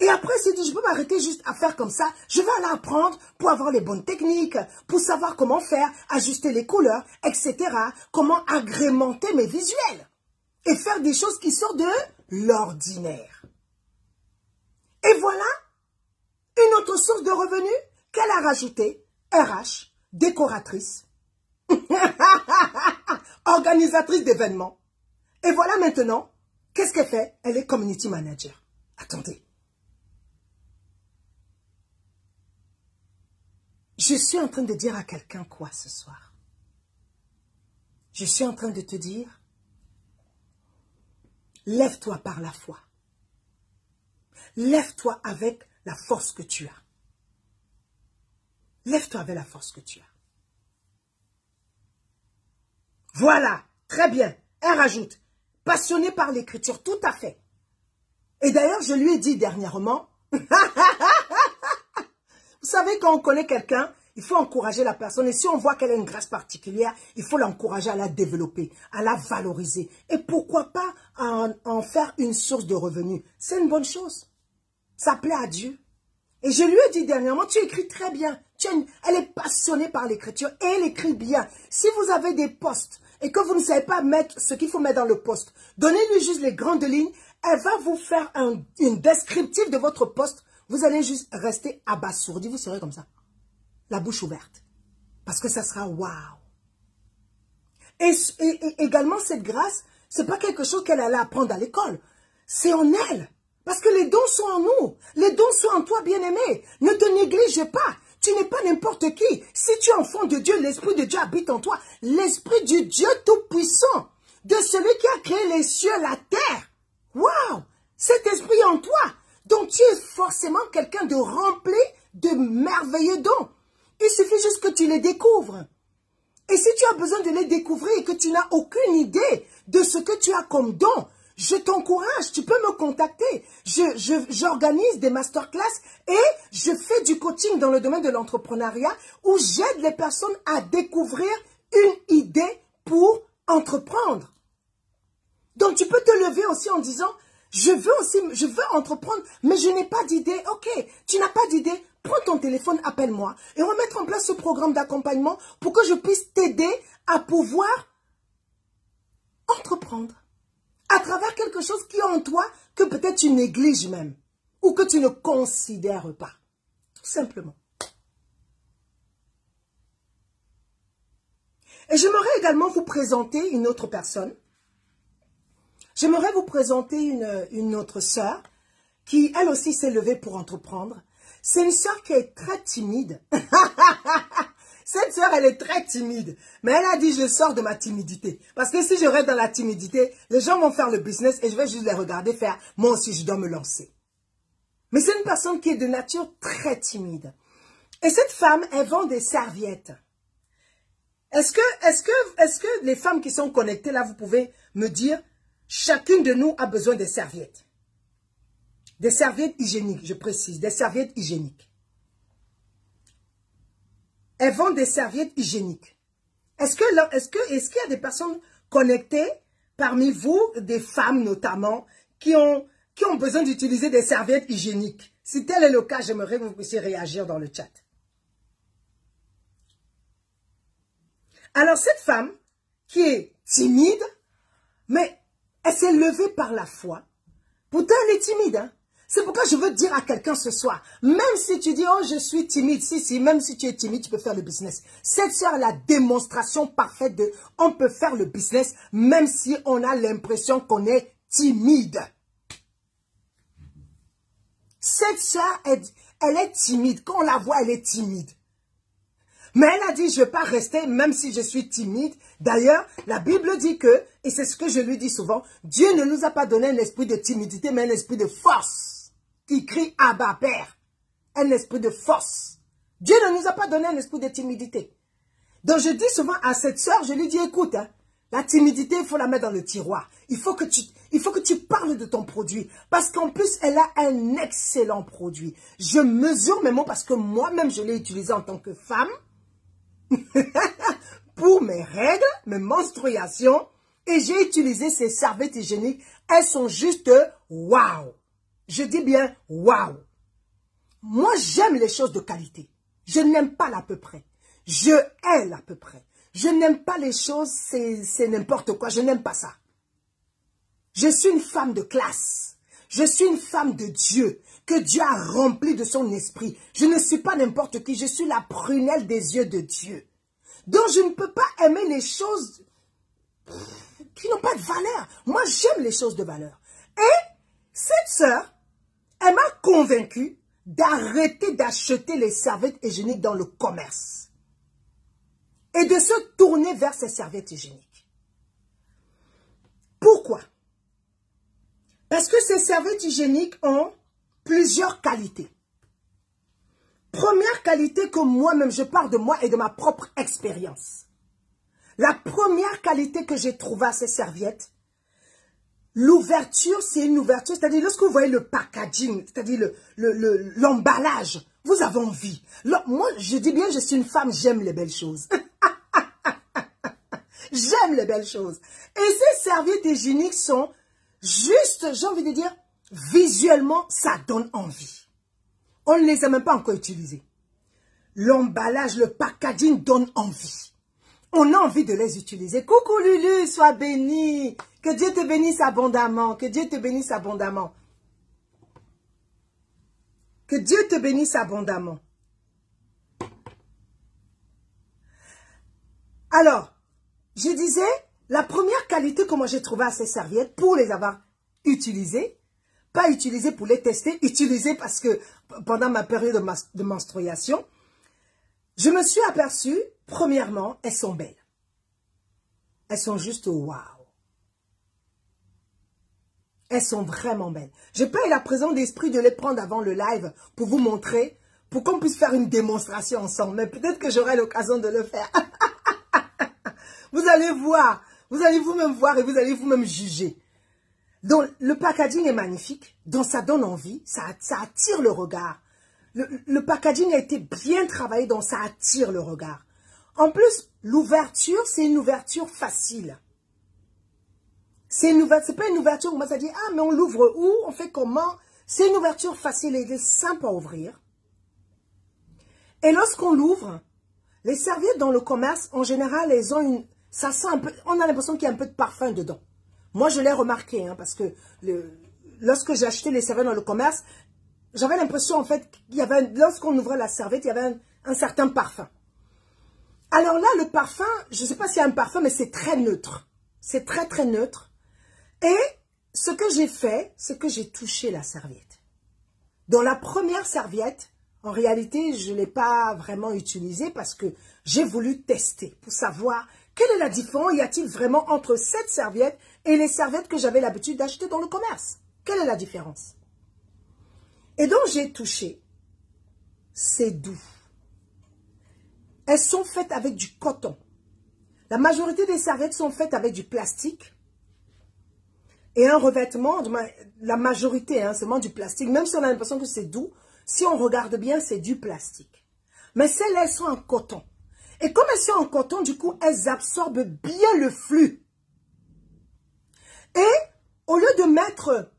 Et après, elle s'est dit, je peux m'arrêter juste à faire comme ça. Je vais aller apprendre pour avoir les bonnes techniques, pour savoir comment faire, ajuster les couleurs, etc. Comment agrémenter mes visuels. Et faire des choses qui sortent de l'ordinaire. Et voilà une autre source de revenus qu'elle a rajoutée. RH, décoratrice, organisatrice d'événements. Et voilà maintenant, qu'est-ce qu'elle fait? Elle est community manager. Attendez. Je suis en train de dire à quelqu'un quoi ce soir? Je suis en train de te dire, lève-toi par la foi. Lève-toi avec la force que tu as. Lève-toi avec la force que tu as. Voilà, très bien. Elle rajoute, passionné par l'écriture, tout à fait. Et d'ailleurs, je lui ai dit dernièrement, vous savez, quand on connaît quelqu'un, il faut encourager la personne. Et si on voit qu'elle a une grâce particulière, il faut l'encourager à la développer, à la valoriser. Et pourquoi pas en faire une source de revenus? C'est une bonne chose. Ça plaît à Dieu. Et je lui ai dit dernièrement, tu écris très bien. Elle est passionnée par l'écriture et elle écrit bien. Si vous avez des postes et que vous ne savez pas mettre ce qu'il faut mettre dans le poste, donnez-lui juste les grandes lignes. Elle va vous faire une descriptive de votre poste. Vous allez juste rester abasourdi. Vous serez comme ça, la bouche ouverte. Parce que ça sera waouh. Et également, cette grâce, c'est pas quelque chose qu'elle allait apprendre à l'école. C'est en elle. Parce que les dons sont en nous. Les dons sont en toi, bien-aimé. Ne te néglige pas. Tu n'es pas n'importe qui. Si tu es enfant de Dieu, l'Esprit de Dieu habite en toi. L'Esprit du Dieu Tout-Puissant. De celui qui a créé les cieux et la terre. Waouh! Cet esprit en toi. Donc tu es forcément quelqu'un de rempli de merveilleux dons. Il suffit juste que tu les découvres. Et si tu as besoin de les découvrir et que tu n'as aucune idée de ce que tu as comme don, je t'encourage, tu peux me contacter. J'organise des masterclass et je fais du coaching dans le domaine de l'entrepreneuriat où j'aide les personnes à découvrir une idée pour entreprendre. Donc tu peux te lever aussi en disant, je veux entreprendre, mais je n'ai pas d'idée. Ok, tu n'as pas d'idée, prends ton téléphone, appelle-moi et on va mettre en place ce programme d'accompagnement pour que je puisse t'aider à pouvoir entreprendre. À travers quelque chose qui est en toi que peut-être tu négliges même ou que tu ne considères pas. Tout simplement. Et j'aimerais également vous présenter une autre personne. J'aimerais vous présenter une autre sœur qui, elle aussi, s'est levée pour entreprendre. C'est une sœur qui est très timide. Cette sœur, elle est très timide. Mais elle a dit, je sors de ma timidité. Parce que si je reste dans la timidité, les gens vont faire le business et je vais juste les regarder faire. Moi aussi, je dois me lancer. Mais c'est une personne qui est de nature très timide. Et cette femme, elle vend des serviettes. Est-ce que les femmes qui sont connectées là, vous pouvez me dire, chacune de nous a besoin de serviettes. Des serviettes hygiéniques, je précise, des serviettes hygiéniques. Elles vendent des serviettes hygiéniques. Est-ce qu'il y a des personnes connectées parmi vous, des femmes notamment, qui ont besoin d'utiliser des serviettes hygiéniques? Si tel est le cas, j'aimerais que vous puissiez réagir dans le chat. Alors cette femme, qui est timide, mais elle s'est levée par la foi. Pourtant, elle est timide, hein? C'est pourquoi je veux dire à quelqu'un ce soir, même si tu dis, oh, je suis timide, si, même si tu es timide, tu peux faire le business. Cette soeur est la démonstration parfaite de, on peut faire le business, même si on a l'impression qu'on est timide. Cette soeur, elle est timide. Quand on la voit, elle est timide. Mais elle a dit, je ne vais pas rester, même si je suis timide. D'ailleurs, la Bible dit que, et c'est ce que je lui dis souvent, Dieu ne nous a pas donné un esprit de timidité, mais un esprit de force. Qui crie Abba Père. Un esprit de force. Dieu ne nous a pas donné un esprit de timidité. Donc je dis souvent à cette sœur, je lui dis, écoute, hein, la timidité, il faut la mettre dans le tiroir. Il faut que tu parles de ton produit. Parce qu'en plus, elle a un excellent produit. Je mesure mes mots parce que moi-même, je l'ai utilisé en tant que femme. Pour mes règles, mes menstruations. Et j'ai utilisé ces serviettes hygiéniques. Elles sont juste waouh. Je dis bien, waouh. Moi, j'aime les choses de qualité. Je n'aime pas l'à peu près. Je hais l'à peu près. Je n'aime pas les choses, c'est n'importe quoi. Je n'aime pas ça. Je suis une femme de classe. Je suis une femme de Dieu, que Dieu a remplie de son esprit. Je ne suis pas n'importe qui. Je suis la prunelle des yeux de Dieu. Donc, je ne peux pas aimer les choses qui n'ont pas de valeur. Moi, j'aime les choses de valeur. Et cette sœur, elle m'a convaincue d'arrêter d'acheter les serviettes hygiéniques dans le commerce et de se tourner vers ces serviettes hygiéniques. Pourquoi? Parce que ces serviettes hygiéniques ont plusieurs qualités. Première qualité que moi-même, je parle de moi et de ma propre expérience. La première qualité que j'ai trouvée à ces serviettes, l'ouverture, c'est une ouverture, c'est-à-dire lorsque vous voyez le packaging, c'est-à-dire l'emballage, vous avez envie. Moi, je dis bien, je suis une femme, j'aime les belles choses. J'aime les belles choses. Et ces serviettes hygiéniques sont juste, j'ai envie de dire, visuellement, ça donne envie. On ne les a même pas encore utilisées. L'emballage, le packaging donne envie. On a envie de les utiliser. Coucou Lulu, sois béni. Que Dieu te bénisse abondamment. Que Dieu te bénisse abondamment. Que Dieu te bénisse abondamment. Alors, je disais, la première qualité que moi j'ai trouvée à ces serviettes, pour les avoir utilisées, pas utilisées pour les tester, utilisées parce que pendant ma période de menstruation, je me suis aperçue, premièrement, elles sont belles. Elles sont juste waouh. Elles sont vraiment belles. Je n'ai pas eu la présence d'esprit de les prendre avant le live pour vous montrer, pour qu'on puisse faire une démonstration ensemble. Mais peut-être que j'aurai l'occasion de le faire. Vous allez voir, vous allez vous-même voir et vous allez vous-même juger. Donc, le packaging est magnifique, donc ça donne envie, ça attire le regard. Le packaging a été bien travaillé, donc ça attire le regard. En plus, l'ouverture, c'est une ouverture facile. C'est pas une ouverture où on va se dire, ah, mais on l'ouvre où? On fait comment? C'est une ouverture facile et simple à ouvrir. Et lorsqu'on l'ouvre, les serviettes dans le commerce, en général, elles ont ça sent un peu, on a l'impression qu'il y a un peu de parfum dedans. Moi, je l'ai remarqué, hein, parce que lorsque j'ai acheté les serviettes dans le commerce, j'avais l'impression, en fait, qu'il y avait, lorsqu'on ouvrait la serviette, il y avait un certain parfum. Alors là, le parfum, je ne sais pas s'il y a un parfum, mais c'est très neutre. C'est très, très neutre. Et ce que j'ai fait, c'est que j'ai touché la serviette. Dans la première serviette, en réalité, je ne l'ai pas vraiment utilisée parce que j'ai voulu tester pour savoir quelle est la différence, y a-t-il vraiment entre cette serviette et les serviettes que j'avais l'habitude d'acheter dans le commerce? Quelle est la différence? Et donc, j'ai touché. C'est doux. Elles sont faites avec du coton. La majorité des serviettes sont faites avec du plastique. Et un revêtement, la majorité, hein, c'est vraiment du plastique. Même si on a l'impression que c'est doux, si on regarde bien, c'est du plastique. Mais celles-là, elles sont en coton. Et comme elles sont en coton, du coup, elles absorbent bien le flux. Et au lieu de mettre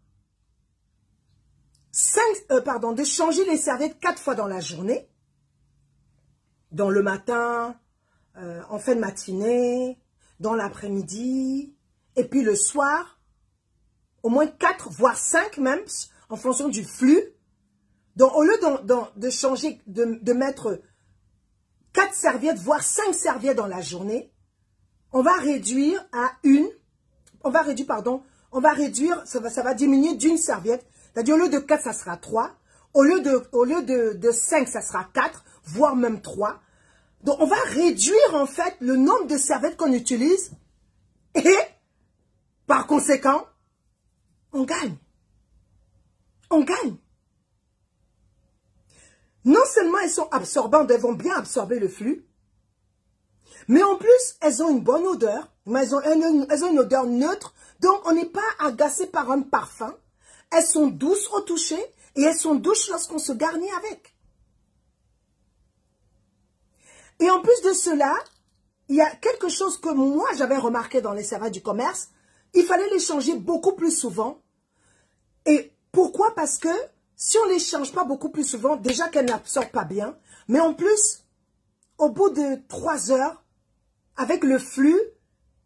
de changer les serviettes 4 fois dans la journée, dans le matin, en fin de matinée, dans l'après-midi, et puis le soir, au moins 4, voire 5 même, en fonction du flux. Donc, au lieu de changer, de mettre 4 serviettes, voire 5 serviettes dans la journée, on va réduire à ça va diminuer d'une serviette. C'est-à-dire, au lieu de 4, ça sera 3. Au lieu de 5, ça sera 4, voire même 3. Donc, on va réduire, en fait, le nombre de serviettes qu'on utilise. Et, par conséquent, on gagne. On gagne. Non seulement elles sont absorbantes, elles vont bien absorber le flux, mais en plus, elles ont une bonne odeur, mais elles ont une odeur neutre, donc on n'est pas agacé par un parfum. Elles sont douces au toucher et elles sont douces lorsqu'on se garnit avec. Et en plus de cela, il y a quelque chose que moi j'avais remarqué dans les serviettes du commerce, il fallait les changer beaucoup plus souvent. Et pourquoi? parce que si on ne les change pas beaucoup plus souvent, déjà qu'elles n'absorbent pas bien, mais en plus, au bout de 3 heures, avec le flux,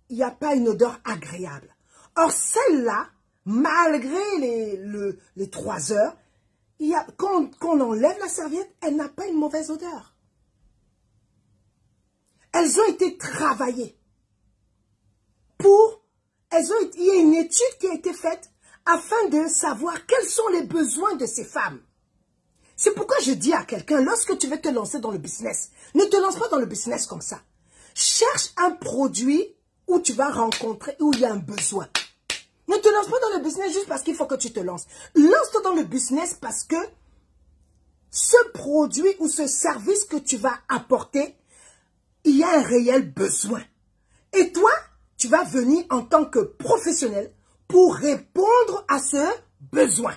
il n'y a pas une odeur agréable. Or, celle-là, malgré les 3 heures, quand on enlève la serviette, elle n'a pas une mauvaise odeur. Elles ont été travaillées. Il y a une étude qui a été faite afin de savoir quels sont les besoins de ces femmes. C'est pourquoi je dis à quelqu'un, lorsque tu veux te lancer dans le business, ne te lance pas dans le business comme ça. Cherche un produit où tu vas rencontrer, où il y a un besoin. Ne te lance pas dans le business juste parce qu'il faut que tu te lances. Lance-toi dans le business parce que ce produit ou ce service que tu vas apporter, il y a un réel besoin. Et toi, tu vas venir en tant que professionnel pour répondre à ce besoin.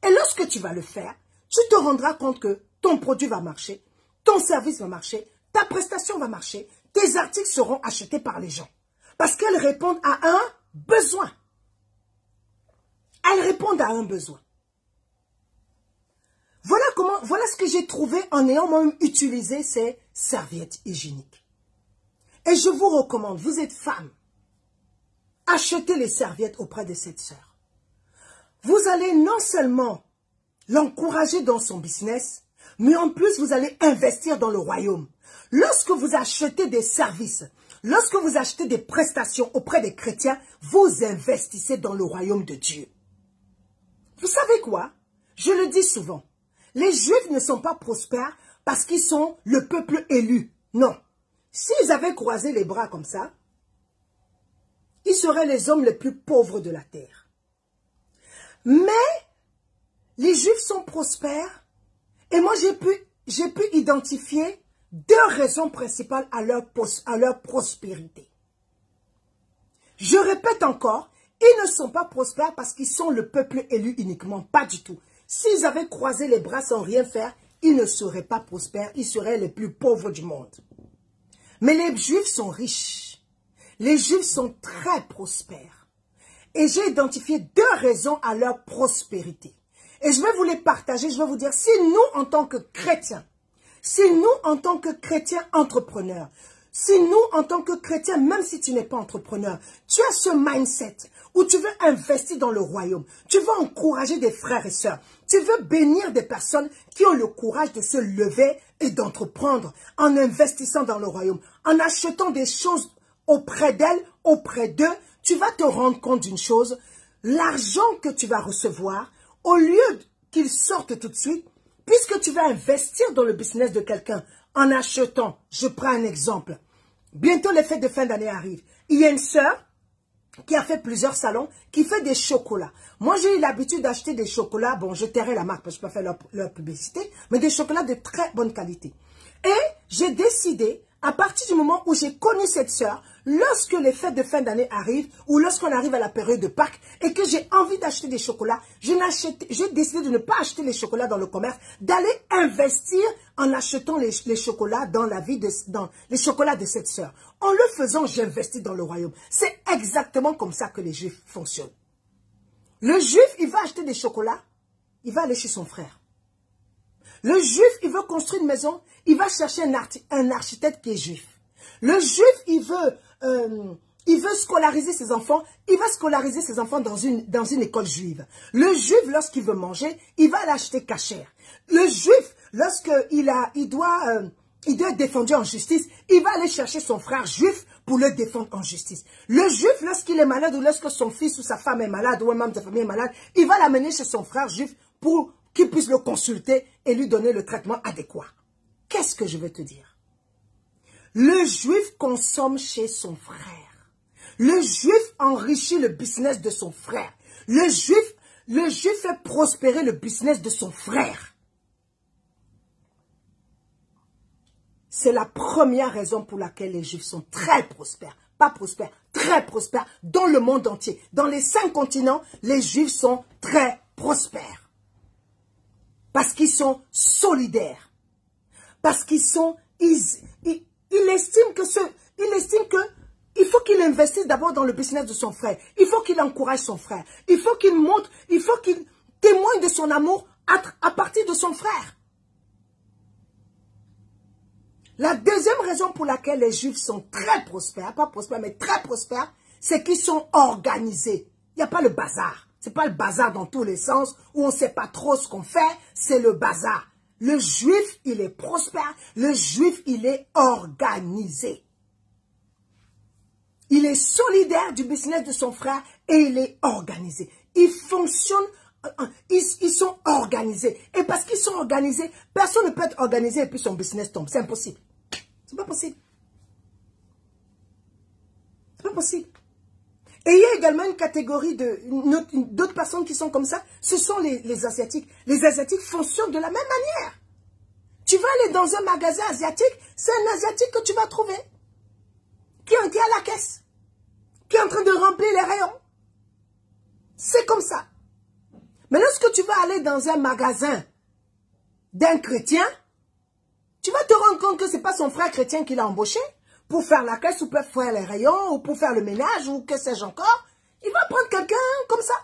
Et lorsque tu vas le faire, tu te rendras compte que ton produit va marcher, ton service va marcher, ta prestation va marcher, tes articles seront achetés par les gens. Parce qu'elles répondent à un besoin. Elles répondent à un besoin. Voilà ce que j'ai trouvé en ayant moi-même utilisé ces serviettes hygiéniques. Et je vous recommande, vous êtes femme, achetez les serviettes auprès de cette sœur. Vous allez non seulement l'encourager dans son business, mais en plus vous allez investir dans le royaume. Lorsque vous achetez des services, lorsque vous achetez des prestations auprès des chrétiens, vous investissez dans le royaume de Dieu. Vous savez quoi? Je le dis souvent. Les Juifs ne sont pas prospères parce qu'ils sont le peuple élu. Non. S'ils avaient croisé les bras comme ça, ils seraient les hommes les plus pauvres de la terre. Mais les Juifs sont prospères et moi j'ai pu identifier 2 raisons principales à leur prospérité. Je répète encore, ils ne sont pas prospères parce qu'ils sont le peuple élu uniquement, pas du tout. S'ils avaient croisé les bras sans rien faire, ils ne seraient pas prospères, ils seraient les plus pauvres du monde. Mais les Juifs sont riches. Les Juifs sont très prospères. Et j'ai identifié 2 raisons à leur prospérité. Et je vais vous les partager, je vais vous dire, si nous, en tant que chrétiens, si nous, en tant que chrétiens entrepreneurs, si nous, en tant que chrétiens, même si tu n'es pas entrepreneur, tu as ce mindset où tu veux investir dans le royaume, tu veux encourager des frères et sœurs, tu veux bénir des personnes qui ont le courage de se lever et d'entreprendre en investissant dans le royaume, en achetant des choses auprès d'elles, auprès d'eux, tu vas te rendre compte d'une chose, l'argent que tu vas recevoir, au lieu qu'il sorte tout de suite, puisque tu vas investir dans le business de quelqu'un en achetant, je prends un exemple, bientôt les fêtes de fin d'année arrivent, il y a une sœur qui a fait plusieurs salons, qui fait des chocolats. Moi, j'ai eu l'habitude d'acheter des chocolats, bon, je tairai la marque parce que je peux pas faire leur publicité, mais des chocolats de très bonne qualité. Et j'ai décidé, à partir du moment où j'ai connu cette sœur, lorsque les fêtes de fin d'année arrivent, ou lorsqu'on arrive à la période de Pâques, et que j'ai envie d'acheter des chocolats, j'ai décidé de ne pas acheter les chocolats dans le commerce, d'aller investir en achetant les chocolats dans les chocolats de cette sœur. En le faisant, j'investis dans le royaume. C'est exactement comme ça que les Juifs fonctionnent. Le Juif, il va acheter des chocolats, il va aller chez son frère. Le Juif, il veut construire une maison, il va chercher un architecte qui est Juif. Le Juif, il veut scolariser ses enfants, il va scolariser ses enfants dans une école juive. Le Juif, lorsqu'il veut manger, il va l'acheter cachère. Le Juif, lorsqu'il doit être défendu en justice, il va aller chercher son frère juif pour le défendre en justice. Le Juif, lorsqu'il est malade ou lorsque son fils ou sa femme est malade ou un membre de sa famille est malade, il va l'amener chez son frère juif pour qu'il puisse le consulter et lui donner le traitement adéquat. Qu'est-ce que je veux te dire? Le Juif consomme chez son frère. Le Juif enrichit le business de son frère. Le Juif fait prospérer le business de son frère. C'est la première raison pour laquelle les Juifs sont très prospères. Pas prospères, très prospères dans le monde entier. Dans les 5 continents, les Juifs sont très prospères. Parce qu'ils sont solidaires. Parce qu'ils sont... Il estime il faut qu'il investisse d'abord dans le business de son frère. Il faut qu'il encourage son frère. Il faut qu'il montre, il faut qu'il son amour à partir de son frère. La deuxième raison pour laquelle les Juifs sont très prospères, pas prospères, mais très prospères, c'est qu'ils sont organisés. Il n'y a pas le bazar. Ce n'est pas le bazar dans tous les sens, où on ne sait pas trop ce qu'on fait, c'est le bazar. Le Juif, il est prospère. Le Juif, il est organisé. Il est solidaire du business de son frère et il est organisé. Ils fonctionnent, ils sont organisés. Et parce qu'ils sont organisés, personne ne peut être organisé et puis son business tombe. C'est impossible. C'est pas possible. C'est pas possible. Et il y a également une catégorie d'autres personnes qui sont comme ça. Ce sont les Asiatiques. Les Asiatiques fonctionnent de la même manière. Tu vas aller dans un magasin asiatique, c'est un Asiatique que tu vas trouver. Qui est à la caisse. Qui est en train de remplir les rayons. C'est comme ça. Mais lorsque tu vas aller dans un magasin d'un chrétien, tu vas te rendre compte que ce n'est pas son frère chrétien qui l'a embauché pour faire la caisse ou pour faire les rayons ou pour faire le ménage ou que sais-je encore. Il va prendre quelqu'un comme ça.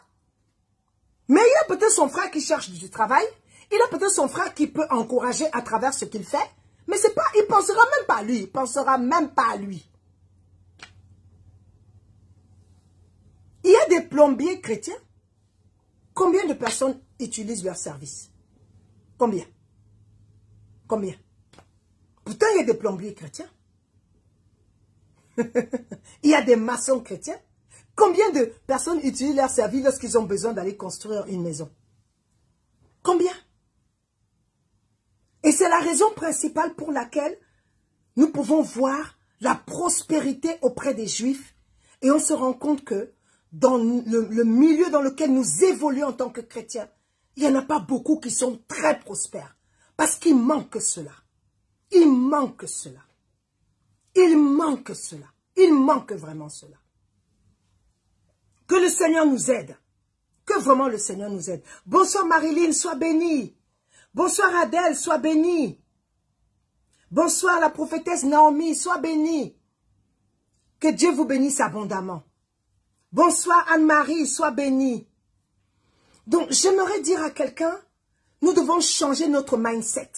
Mais il y a peut-être son frère qui cherche du travail. Il a peut-être son frère qui peut encourager à travers ce qu'il fait. Mais c'est pas, il ne pensera même pas à lui. Il ne pensera même pas à lui. Il y a des plombiers chrétiens. Combien de personnes utilisent leur service? Combien? Combien? Pourtant, il y a des plombiers chrétiens. Il y a des maçons chrétiens. Combien de personnes utilisent leur service lorsqu'ils ont besoin d'aller construire une maison? Combien? Et c'est la raison principale pour laquelle nous pouvons voir la prospérité auprès des Juifs. Et on se rend compte que dans le milieu dans lequel nous évoluons en tant que chrétiens, il n'y en a pas beaucoup qui sont très prospères. Parce qu'il manque cela. Il manque cela. Il manque cela. Il manque vraiment cela. Que le Seigneur nous aide. Que vraiment le Seigneur nous aide. Bonsoir Marilyn, sois bénie. Bonsoir Adèle, sois bénie. Bonsoir la prophétesse Naomi, sois bénie. Que Dieu vous bénisse abondamment. Bonsoir Anne-Marie, sois bénie. Donc j'aimerais dire à quelqu'un, nous devons changer notre mindset.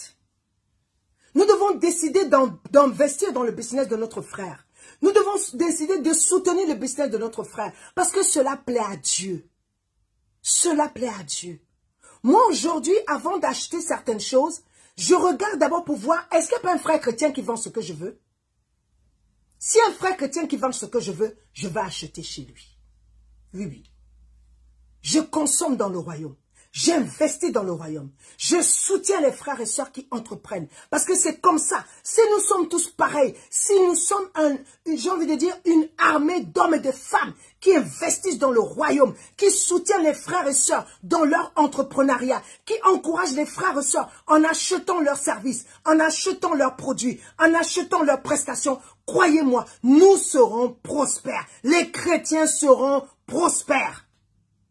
Nous devons décider d'investir dans le business de notre frère. Nous devons décider de soutenir le business de notre frère. Parce que cela plaît à Dieu. Cela plaît à Dieu. Moi aujourd'hui, avant d'acheter certaines choses, je regarde d'abord pour voir, est-ce qu'il n'y a pas un frère chrétien qui vend ce que je veux? Si un frère chrétien qui vend ce que je veux, je vais acheter chez lui. Oui, oui. Je consomme dans le royaume. J'investis dans le royaume. Je soutiens les frères et sœurs qui entreprennent. Parce que c'est comme ça. Si nous sommes tous pareils, si nous sommes, j'ai envie de dire, une armée d'hommes et de femmes qui investissent dans le royaume, qui soutiennent les frères et sœurs dans leur entrepreneuriat, qui encouragent les frères et sœurs en achetant leurs services, en achetant leurs produits, en achetant leurs prestations, croyez-moi, nous serons prospères. Les chrétiens seront prospères.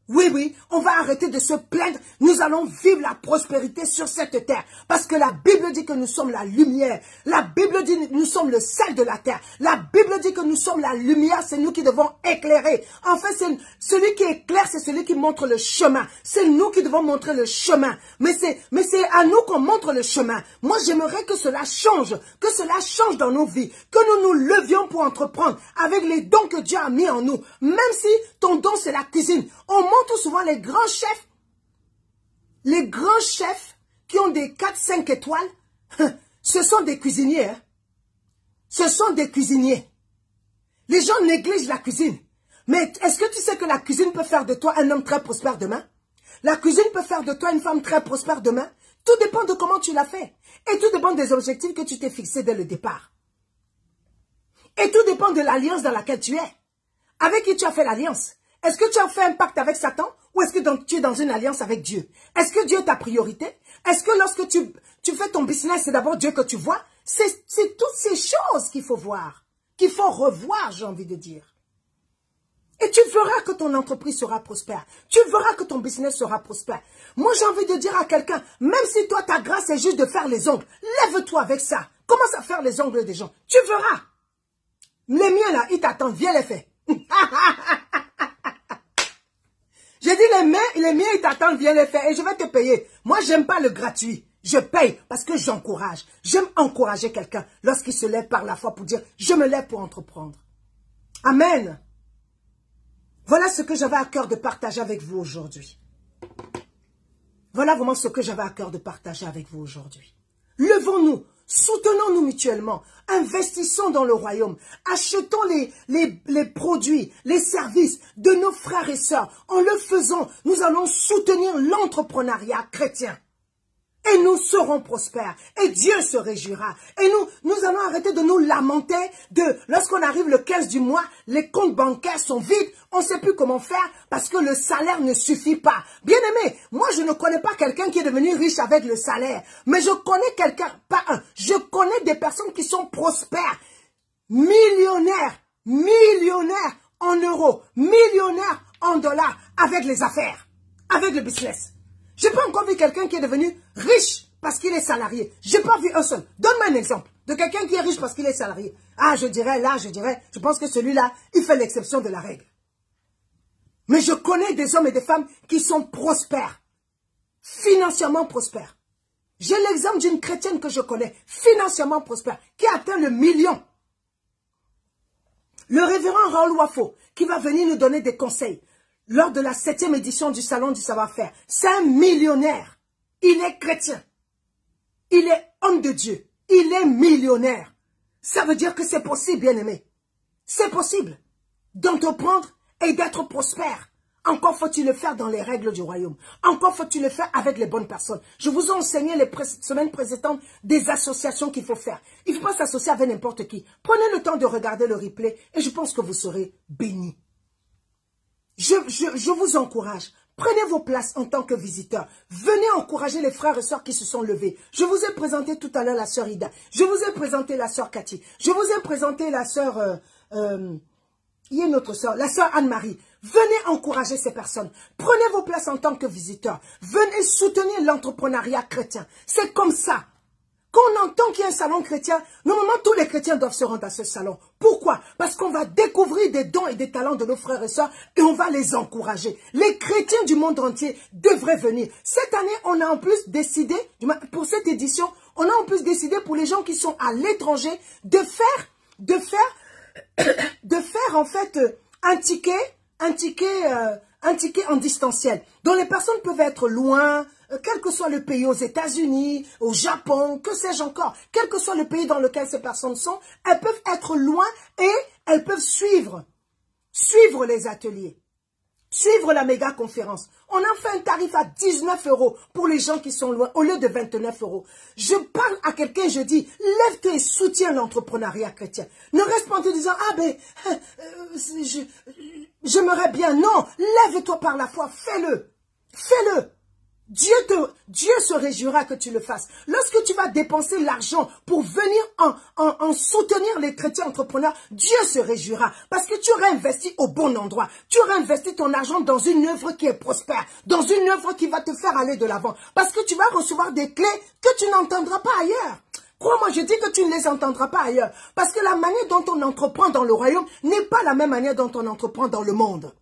Oui, oui, on va arrêter de se plaindre. Nous allons vivre la prospérité sur cette terre. Parce que la Bible dit que nous sommes la lumière. La Bible dit que nous sommes le sel de la terre. La Bible dit que nous sommes la lumière. C'est nous qui devons éclairer. En fait, celui qui éclaire, c'est celui qui montre le chemin. C'est nous qui devons montrer le chemin. Mais c'est à nous qu'on montre le chemin. Moi, j'aimerais que cela change. Que cela change dans nos vies. Que nous nous levions pour entreprendre avec les dons que Dieu a mis en nous. Même si ton don, c'est la cuisine. On montre souvent les grands chefs qui ont des 4-5 étoiles, ce sont des cuisiniers. Hein? Ce sont des cuisiniers. Les gens négligent la cuisine. Mais est-ce que tu sais que la cuisine peut faire de toi un homme très prospère demain? La cuisine peut faire de toi une femme très prospère demain? Tout dépend de comment tu l'as fait. Et tout dépend des objectifs que tu t'es fixés dès le départ. Et tout dépend de l'alliance dans laquelle tu es. Avec qui tu as fait l'alliance? Est-ce que tu as fait un pacte avec Satan ou est-ce que tu es dans une alliance avec Dieu? Est-ce que Dieu est ta priorité? Est-ce que lorsque tu fais ton business, c'est d'abord Dieu que tu vois? C'est toutes ces choses qu'il faut voir, qu'il faut revoir, j'ai envie de dire. Et tu verras que ton entreprise sera prospère. Tu verras que ton business sera prospère. Moi, j'ai envie de dire à quelqu'un, même si toi, ta grâce est juste de faire les ongles, lève-toi avec ça. Commence à faire les ongles des gens. Tu verras. Les miens, là, ils t'attendent. Viens les faire. J'ai dit les miens, ils t'attendent. attendre, viens les faire et je vais te payer. Moi, j'aime pas le gratuit. Je paye parce que j'encourage. J'aime encourager quelqu'un lorsqu'il se lève par la foi pour dire, je me lève pour entreprendre. Amen. Voilà ce que j'avais à cœur de partager avec vous aujourd'hui. Voilà vraiment ce que j'avais à cœur de partager avec vous aujourd'hui. Levons-nous, soutenons-nous mutuellement, investissons dans le royaume, achetons les produits, les services de nos frères et sœurs. En le faisant, nous allons soutenir l'entrepreneuriat chrétien. Et nous serons prospères. Et Dieu se réjouira. Et nous allons arrêter de nous lamenter lorsqu'on arrive le 15 du mois, les comptes bancaires sont vides, on ne sait plus comment faire parce que le salaire ne suffit pas. Bien aimé, moi je ne connais pas quelqu'un qui est devenu riche avec le salaire. Mais je connais quelqu'un, pas un, je connais des personnes qui sont prospères, millionnaires en euros, millionnaires en dollars avec les affaires, avec le business. Je n'ai pas encore vu quelqu'un qui est devenu riche parce qu'il est salarié. Je n'ai pas vu un seul. Donne-moi un exemple de quelqu'un qui est riche parce qu'il est salarié. Ah, je pense que celui-là, il fait l'exception de la règle. Mais je connais des hommes et des femmes qui sont prospères, financièrement prospères. J'ai l'exemple d'une chrétienne que je connais, financièrement prospère, qui a atteint le million. Le révérend Raoul Wafo, qui va venir nous donner des conseils. Lors de la 7e édition du Salon du Savoir-Faire. C'est un millionnaire. Il est chrétien. Il est homme de Dieu. Il est millionnaire. Ça veut dire que c'est possible, bien-aimé. C'est possible d'entreprendre et d'être prospère. Encore faut-il le faire dans les règles du royaume. Encore faut-il le faire avec les bonnes personnes. Je vous ai enseigné les semaines précédentes des associations qu'il faut faire. Il ne faut pas s'associer avec n'importe qui. Prenez le temps de regarder le replay et je pense que vous serez bénis. Je vous encourage. Prenez vos places en tant que visiteurs. Venez encourager les frères et sœurs qui se sont levés. Je vous ai présenté tout à l'heure la sœur Ida. Je vous ai présenté la sœur Cathy. Je vous ai présenté la sœur... il y a une autre sœur, la sœur Anne-Marie. Venez encourager ces personnes. Prenez vos places en tant que visiteurs. Venez soutenir l'entrepreneuriat chrétien. C'est comme ça. Quand on entend qu'il y a un salon chrétien, normalement tous les chrétiens doivent se rendre à ce salon. Pourquoi? Parce qu'on va découvrir des dons et des talents de nos frères et sœurs et on va les encourager. Les chrétiens du monde entier devraient venir. Cette année, on a en plus décidé, pour cette édition, on a en plus décidé pour les gens qui sont à l'étranger de faire en fait un ticket en distanciel, dont les personnes peuvent être loin, quel que soit le pays, aux États-Unis, au Japon, que sais-je encore, quel que soit le pays dans lequel ces personnes sont, elles peuvent être loin et elles peuvent suivre les ateliers, suivre la méga conférence. On a fait un tarif à 19 € pour les gens qui sont loin, au lieu de 29 €. Je parle à quelqu'un, je dis, lève-toi et soutiens l'entrepreneuriat chrétien. Ne reste pas en te disant, ah ben, j'aimerais bien. Non, lève-toi par la foi, fais-le. Fais-le. Dieu se réjouira que tu le fasses. Lorsque tu vas dépenser l'argent pour venir en soutenir les chrétiens entrepreneurs, Dieu se réjouira parce que tu auras investi au bon endroit. Tu auras investi ton argent dans une œuvre qui est prospère, dans une œuvre qui va te faire aller de l'avant. Parce que tu vas recevoir des clés que tu n'entendras pas ailleurs. Crois-moi, je dis que tu ne les entendras pas ailleurs. Parce que la manière dont on entreprend dans le royaume n'est pas la même manière dont on entreprend dans le monde.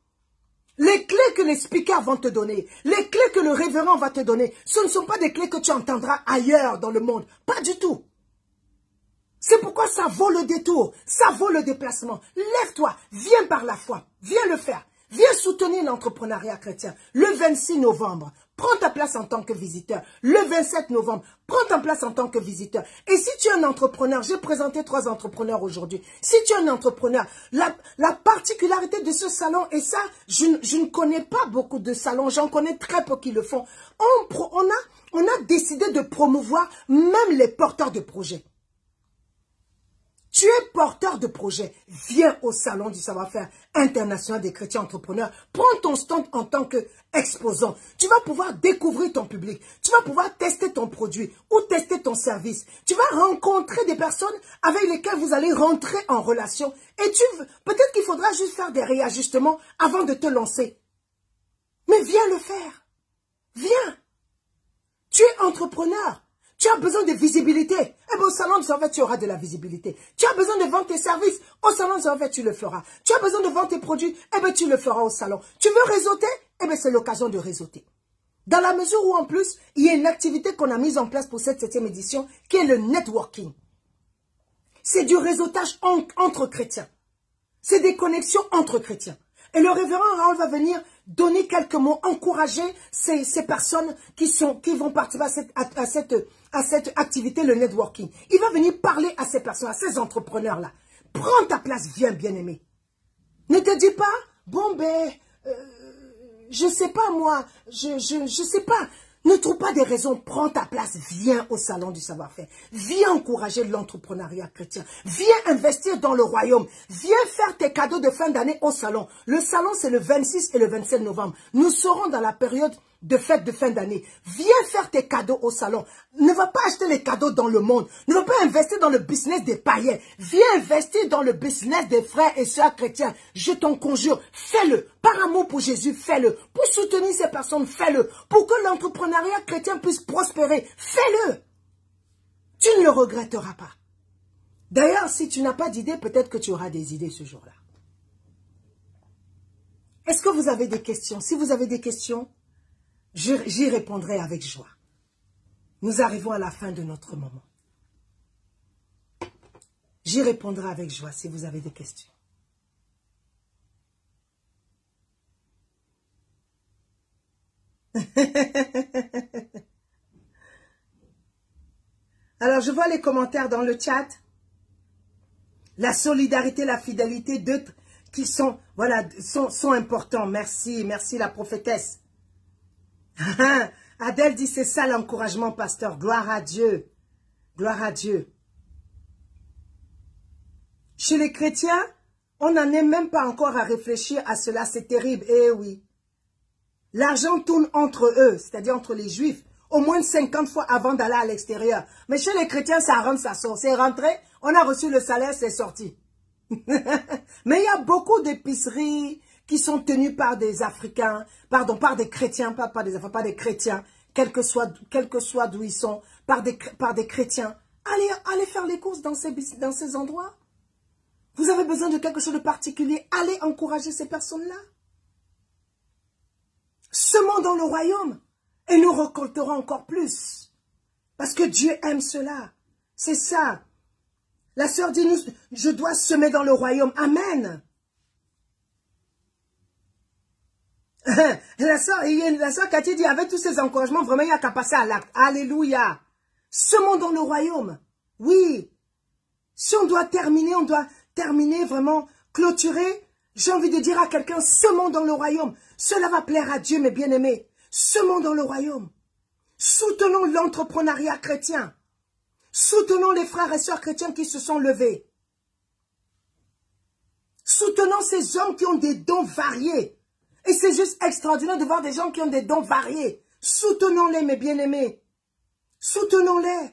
Les clés que les speakers vont te donner, les clés que le révérend va te donner, ce ne sont pas des clés que tu entendras ailleurs dans le monde. Pas du tout. C'est pourquoi ça vaut le détour, ça vaut le déplacement. Lève-toi, viens par la foi, viens le faire. Viens soutenir l'entrepreneuriat chrétien. Le 26 novembre, prends ta place en tant que visiteur. Le 27 novembre, prends ta place en tant que visiteur. Et si tu es un entrepreneur, j'ai présenté 3 entrepreneurs aujourd'hui. Si tu es un entrepreneur, la particularité de ce salon, et ça, je ne connais pas beaucoup de salons, j'en connais très peu qui le font. On a décidé de promouvoir même les porteurs de projets. Tu es porteur de projet, viens au Salon du Savoir-Faire international des chrétiens entrepreneurs. Prends ton stand en tant qu'exposant. Tu vas pouvoir découvrir ton public. Tu vas pouvoir tester ton produit ou tester ton service. Tu vas rencontrer des personnes avec lesquelles vous allez rentrer en relation. Et peut-être qu'il faudra juste faire des réajustements avant de te lancer. Mais viens le faire. Viens. Tu es entrepreneur. Tu as besoin de visibilité. Eh bien, au salon de Savoir-Faire, tu auras de la visibilité. Tu as besoin de vendre tes services. Au salon de Savoir-Faire, tu le feras. Tu as besoin de vendre tes produits. Eh bien, tu le feras au salon. Tu veux réseauter? Eh bien, c'est l'occasion de réseauter. Dans la mesure où, en plus, il y a une activité qu'on a mise en place pour cette 7e édition, qui est le networking. C'est du réseautage entre chrétiens. C'est des connexions entre chrétiens. Et le révérend Raoul va venir donner quelques mots, encourager ces personnes qui vont participer à cette activité, le networking. Il va venir parler à ces personnes, à ces entrepreneurs-là. Prends ta place, viens, bien-aimé. Ne te dis pas, bon ben, je sais pas moi, je sais pas. Ne trouve pas des raisons, prends ta place, viens au salon du savoir-faire. Viens encourager l'entrepreneuriat chrétien. Viens investir dans le royaume. Viens faire tes cadeaux de fin d'année au salon. Le salon, c'est le 26 et le 27 novembre. Nous serons dans la période de fête de fin d'année. Viens faire tes cadeaux au salon. Ne va pas acheter les cadeaux dans le monde. Ne va pas investir dans le business des païens. Viens investir dans le business des frères et sœurs chrétiens. Je t'en conjure, fais-le. Par amour pour Jésus, fais-le. Pour soutenir ces personnes, fais-le. Pour que l'entrepreneuriat chrétien puisse prospérer, fais-le. Tu ne le regretteras pas. D'ailleurs, si tu n'as pas d'idée, peut-être que tu auras des idées ce jour-là. Est-ce que vous avez des questions? Si vous avez des questions, j'y répondrai avec joie. Nous arrivons à la fin de notre moment. J'y répondrai avec joie si vous avez des questions. Alors, je vois les commentaires dans le chat. La solidarité, la fidélité, qui sont, voilà, sont importants. Merci, merci la prophétesse. Adèle dit, c'est ça l'encouragement, pasteur. Gloire à Dieu. Gloire à Dieu. Chez les chrétiens, on n'en est même pas encore à réfléchir à cela. C'est terrible. Eh oui. L'argent tourne entre eux, c'est-à-dire entre les juifs, au moins 50 fois avant d'aller à l'extérieur. Mais chez les chrétiens, ça rentre, ça sort. C'est rentré, on a reçu le salaire, c'est sorti. Mais il y a beaucoup d'épiceries qui sont tenues par des Africains, pardon, par des chrétiens, pas des Africains, pas des chrétiens, quel que soit d'où ils sont, par des chrétiens. Allez faire les courses dans ces endroits. Vous avez besoin de quelque chose de particulier, allez encourager ces personnes-là. Semons dans le royaume et nous récolterons encore plus. Parce que Dieu aime cela. C'est ça. La sœur dit, je dois semer dans le royaume. Amen. La sœur Cathy dit, avec tous ces encouragements, vraiment, il n'y a qu'à passer à l'acte. Alléluia. Semons dans le royaume. Oui. Si on doit terminer vraiment, clôturer, j'ai envie de dire à quelqu'un, semons dans le royaume. Cela va plaire à Dieu, mes bien-aimés. Semons dans le royaume. Soutenons l'entrepreneuriat chrétien. Soutenons les frères et sœurs chrétiens qui se sont levés. Soutenons ces hommes qui ont des dons variés. Et c'est juste extraordinaire de voir des gens qui ont des dons variés. Soutenons-les, mes bien-aimés. Soutenons-les.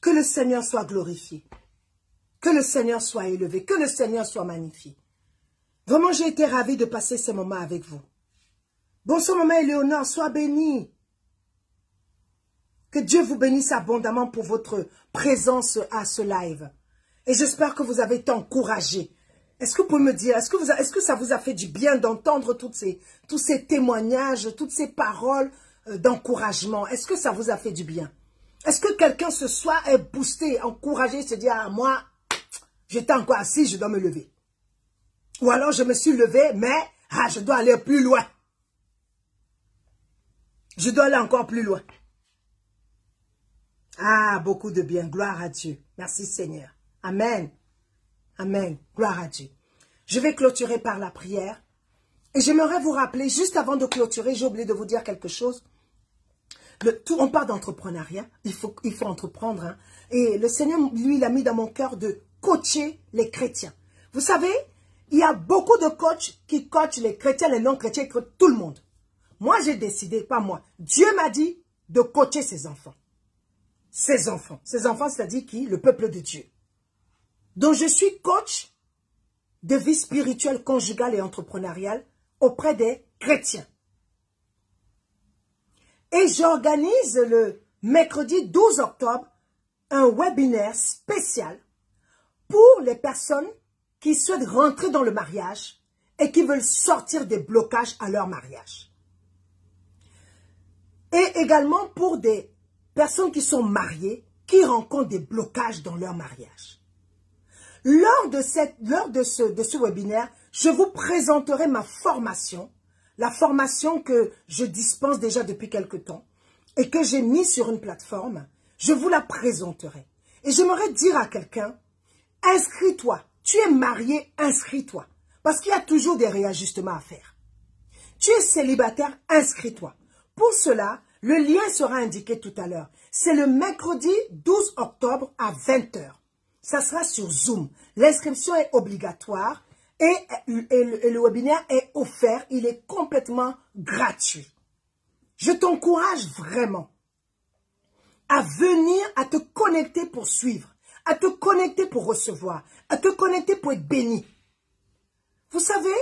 Que le Seigneur soit glorifié. Que le Seigneur soit élevé. Que le Seigneur soit magnifié. Vraiment, j'ai été ravie de passer ce moment avec vous. Bonsoir, maman Éléonore, sois bénie. Que Dieu vous bénisse abondamment pour votre présence à ce live. Et j'espère que vous avez été encouragés. Est-ce que vous pouvez me dire, est-ce que ça vous a fait du bien d'entendre tous ces témoignages, toutes ces paroles d'encouragement? Est-ce que ça vous a fait du bien? Est-ce que quelqu'un ce soir est boosté, encouragé, se dit, ah, moi, j'étais encore assis, je dois me lever. Ou alors je me suis levé, mais je dois aller plus loin. Je dois aller encore plus loin. Ah, beaucoup de bien. Gloire à Dieu. Merci Seigneur. Amen. Amen. Gloire à Dieu. Je vais clôturer par la prière. Et j'aimerais vous rappeler, juste avant de clôturer, j'ai oublié de vous dire quelque chose. On parle d'entrepreneuriat. Il faut entreprendre. Hein. Et le Seigneur, lui, il a mis dans mon cœur de coacher les chrétiens. Vous savez, il y a beaucoup de coachs qui coachent les chrétiens, les non-chrétiens, tout le monde. Moi, j'ai décidé, pas moi. Dieu m'a dit de coacher ses enfants. Ses enfants. Ses enfants, c'est-à-dire qui? Le peuple de Dieu. Donc, je suis coach de vie spirituelle, conjugale et entrepreneuriale auprès des chrétiens. Et j'organise le mercredi 12 octobre un webinaire spécial pour les personnes qui souhaitent rentrer dans le mariage et qui veulent sortir des blocages à leur mariage. Et également pour des personnes qui sont mariées, qui rencontrent des blocages dans leur mariage. Lors de ce webinaire, je vous présenterai ma formation, la formation que je dispense déjà depuis quelque temps et que j'ai mis sur une plateforme. Je vous la présenterai. Et j'aimerais dire à quelqu'un, inscris-toi. Tu es marié, inscris-toi. Parce qu'il y a toujours des réajustements à faire. Tu es célibataire, inscris-toi. Pour cela, le lien sera indiqué tout à l'heure. C'est le mercredi 12 octobre à 20 h. Ça sera sur Zoom. L'inscription est obligatoire et le webinaire est offert. Il est complètement gratuit. Je t'encourage vraiment à venir, à te connecter pour suivre, à te connecter pour recevoir, à te connecter pour être béni. Vous savez,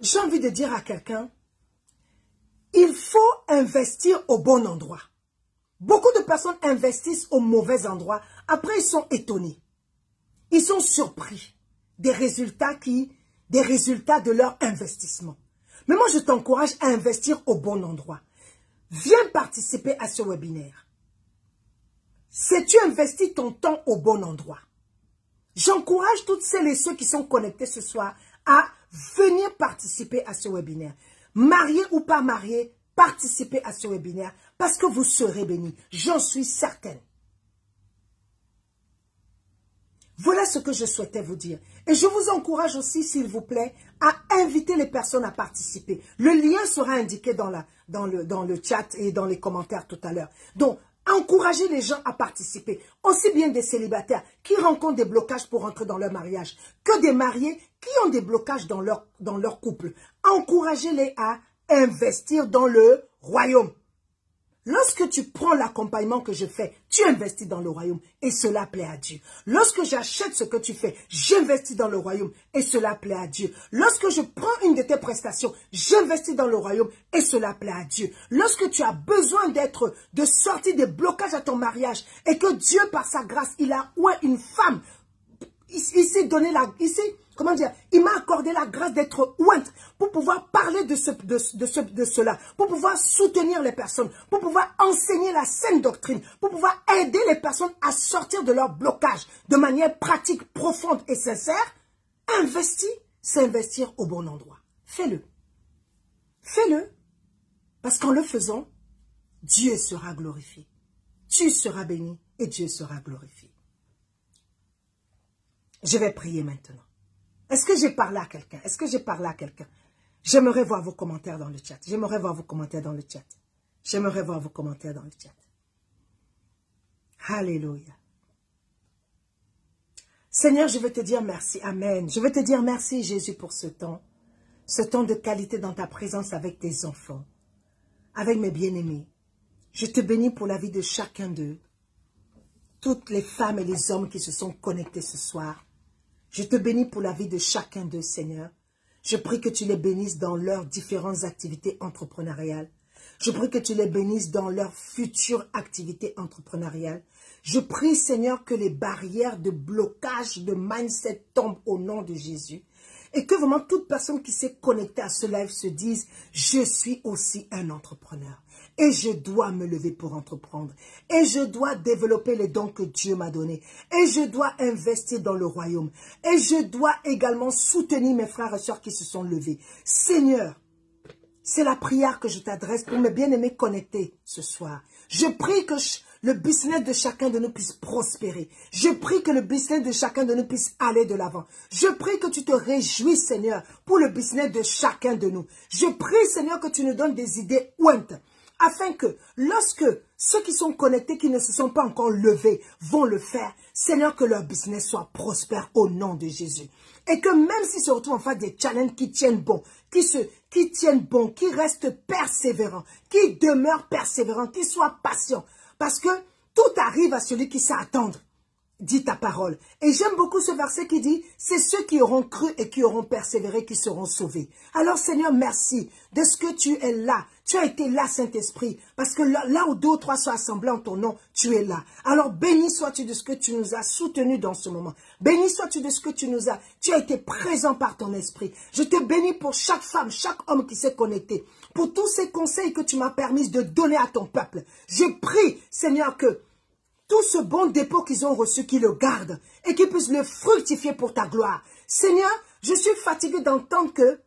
j'ai envie de dire à quelqu'un, il faut investir au bon endroit. Beaucoup de personnes investissent au mauvais endroit. Après, ils sont étonnés. Ils sont surpris des résultats de leur investissement. Mais moi, je t'encourage à investir au bon endroit. Viens participer à ce webinaire. Si tu investis ton temps au bon endroit, j'encourage toutes celles et ceux qui sont connectés ce soir à venir participer à ce webinaire. Mariés ou pas mariés, participez à ce webinaire parce que vous serez bénis. J'en suis certaine. Voilà ce que je souhaitais vous dire. Et je vous encourage aussi, s'il vous plaît, à inviter les personnes à participer. Le lien sera indiqué dans le chat et dans les commentaires tout à l'heure. Donc, encouragez les gens à participer. Aussi bien des célibataires qui rencontrent des blocages pour entrer dans leur mariage, que des mariés qui ont des blocages dans leur couple. Encouragez-les à investir dans le royaume. Lorsque tu prends l'accompagnement que je fais, tu investis dans le royaume et cela plaît à Dieu. Lorsque j'achète ce que tu fais, j'investis dans le royaume et cela plaît à Dieu. Lorsque je prends une de tes prestations, j'investis dans le royaume et cela plaît à Dieu. Lorsque tu as besoin de sortir des blocages à ton mariage et que Dieu, par sa grâce, il a une femme, il s'est donné comment dire, il m'a accordé la grâce d'être ointe pour pouvoir parler de cela, pour pouvoir soutenir les personnes, pour pouvoir enseigner la saine doctrine, pour pouvoir aider les personnes à sortir de leur blocage de manière pratique, profonde et sincère. Investir, c'est investir au bon endroit. Fais-le. Fais-le. Parce qu'en le faisant, Dieu sera glorifié. Tu seras béni et Dieu sera glorifié. Je vais prier maintenant. Est-ce que j'ai parlé à quelqu'un? Est-ce que j'ai parlé à quelqu'un? J'aimerais voir vos commentaires dans le chat. J'aimerais voir vos commentaires dans le chat. J'aimerais voir vos commentaires dans le chat. Alléluia. Seigneur, je veux te dire merci. Amen. Je veux te dire merci, Jésus, pour ce temps de qualité dans ta présence avec tes enfants, avec mes bien-aimés. Je te bénis pour la vie de chacun d'eux, toutes les femmes et les hommes qui se sont connectés ce soir. Je te bénis pour la vie de chacun d'eux, Seigneur. Je prie que tu les bénisses dans leurs différentes activités entrepreneuriales. Je prie que tu les bénisses dans leurs futures activités entrepreneuriales. Je prie, Seigneur, que les barrières de blocage, de mindset tombent au nom de Jésus. Et que vraiment toute personne qui s'est connectée à ce live se dise, je suis aussi un entrepreneur. Et je dois me lever pour entreprendre. Et je dois développer les dons que Dieu m'a donnés. Et je dois investir dans le royaume. Et je dois également soutenir mes frères et sœurs qui se sont levés. Seigneur, c'est la prière que je t'adresse pour mes bien-aimés connectés ce soir. Je prie que le business de chacun de nous puisse prospérer. Je prie que le business de chacun de nous puisse aller de l'avant. Je prie que tu te réjouisses, Seigneur, pour le business de chacun de nous. Je prie, Seigneur, que tu nous donnes des idées ointes, afin que lorsque ceux qui sont connectés, qui ne se sont pas encore levés, vont le faire, Seigneur, que leur business soit prospère au nom de Jésus. Et que même s'ils se retrouvent en face des challenges qui tiennent bon, qui restent persévérants, qui demeurent persévérants, qui soient patients. Parce que tout arrive à celui qui sait attendre. dit ta parole. Et j'aime beaucoup ce verset qui dit, c'est ceux qui auront cru et qui auront persévéré qui seront sauvés. Alors Seigneur, merci de ce que tu es là. Tu as été là, Saint-Esprit, parce que là où 2 ou 3 sont assemblés en ton nom, tu es là. Alors béni sois-tu de ce que tu nous as soutenus dans ce moment. Béni sois-tu de ce que tu as été présent par ton esprit. Je te bénis pour chaque femme, chaque homme qui s'est connecté, pour tous ces conseils que tu m'as permis de donner à ton peuple. Je prie, Seigneur, que tout ce bon dépôt qu'ils ont reçu, qu'ils le gardent et qu'ils puissent le fructifier pour ta gloire. Seigneur, je suis fatigué d'entendre que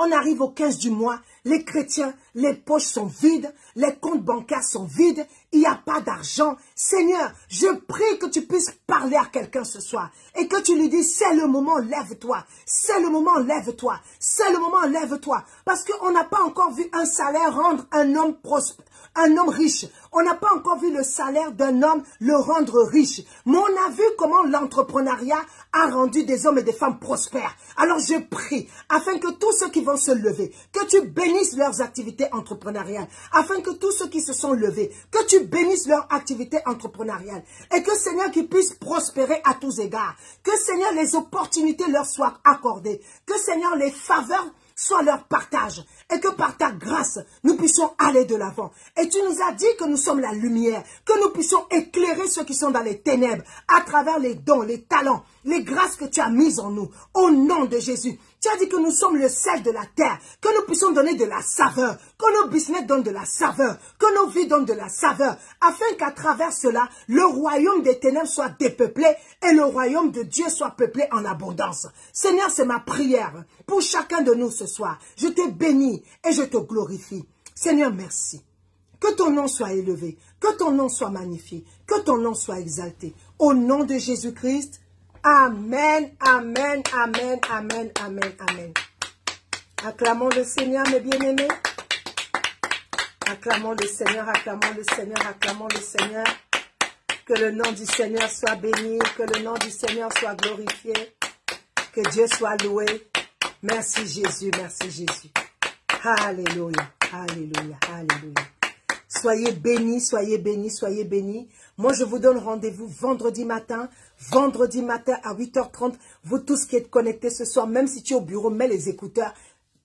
on arrive au 15 du mois, les chrétiens, les poches sont vides, les comptes bancaires sont vides, il n'y a pas d'argent. Seigneur, je prie que tu puisses parler à quelqu'un ce soir et que tu lui dises, c'est le moment, lève-toi, c'est le moment, lève-toi, c'est le moment, lève-toi. Parce qu'on n'a pas encore vu un salaire rendre un homme prospère, un homme riche. On n'a pas encore vu le salaire d'un homme le rendre riche. Mais on a vu comment l'entrepreneuriat a rendu des hommes et des femmes prospères. Alors je prie, afin que tous ceux qui vont se lever, que tu bénisses leurs activités entrepreneuriales, afin que tous ceux qui se sont levés, que tu bénisses leurs activités entrepreneuriales, et que Seigneur, qu'ils puissent prospérer à tous égards, que Seigneur, les opportunités leur soient accordées, que Seigneur, les faveurs soient leur partage, et que par ta grâce, nous puissions aller de l'avant. Et tu nous as dit que nous sommes la lumière, que nous puissions éclairer ceux qui sont dans les ténèbres, à travers les dons, les talents, les grâces que tu as mises en nous, au nom de Jésus. Tu as dit que nous sommes le sel de la terre, que nous puissions donner de la saveur, que nos business donnent de la saveur, que nos vies donnent de la saveur, afin qu'à travers cela, le royaume des ténèbres soit dépeuplé et le royaume de Dieu soit peuplé en abondance. Seigneur, c'est ma prière pour chacun de nous ce soir. Je te bénis et je te glorifie. Seigneur, merci. Que ton nom soit élevé, que ton nom soit magnifié, que ton nom soit exalté. Au nom de Jésus-Christ, amen, amen, amen, amen, amen, amen. Acclamons le Seigneur, mes bien-aimés. Acclamons le Seigneur, acclamons le Seigneur, acclamons le Seigneur. Que le nom du Seigneur soit béni, que le nom du Seigneur soit glorifié, que Dieu soit loué. Merci Jésus, merci Jésus. Alléluia, alléluia, alléluia. Soyez bénis, soyez bénis, soyez bénis. Moi, je vous donne rendez-vous vendredi matin à 8h30. Vous tous qui êtes connectés ce soir, même si tu es au bureau, mets les écouteurs,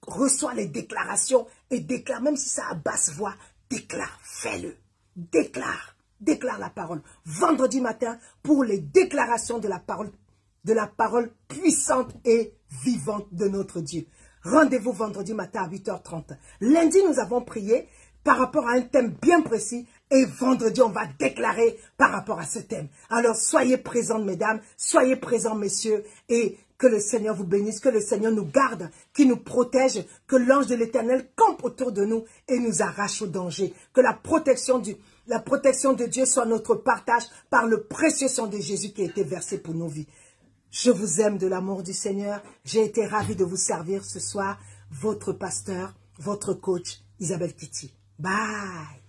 reçois les déclarations et déclare, même si c'est à basse voix, déclare, fais-le. Déclare la parole. Vendredi matin pour les déclarations de la parole puissante et vivante de notre Dieu. Rendez-vous vendredi matin à 8h30. Lundi, nous avons prié par rapport à un thème bien précis et vendredi, on va déclarer par rapport à ce thème. Alors, soyez présentes, mesdames, soyez présents, messieurs, et que le Seigneur vous bénisse, que le Seigneur nous garde, qu'il nous protège, que l'ange de l'Éternel campe autour de nous et nous arrache au danger. Que la protection de Dieu soit notre partage par le précieux sang de Jésus qui a été versé pour nos vies. Je vous aime de l'amour du Seigneur. J'ai été ravi de vous servir ce soir. Votre pasteur, votre coach, Isabelle Titi. Bye.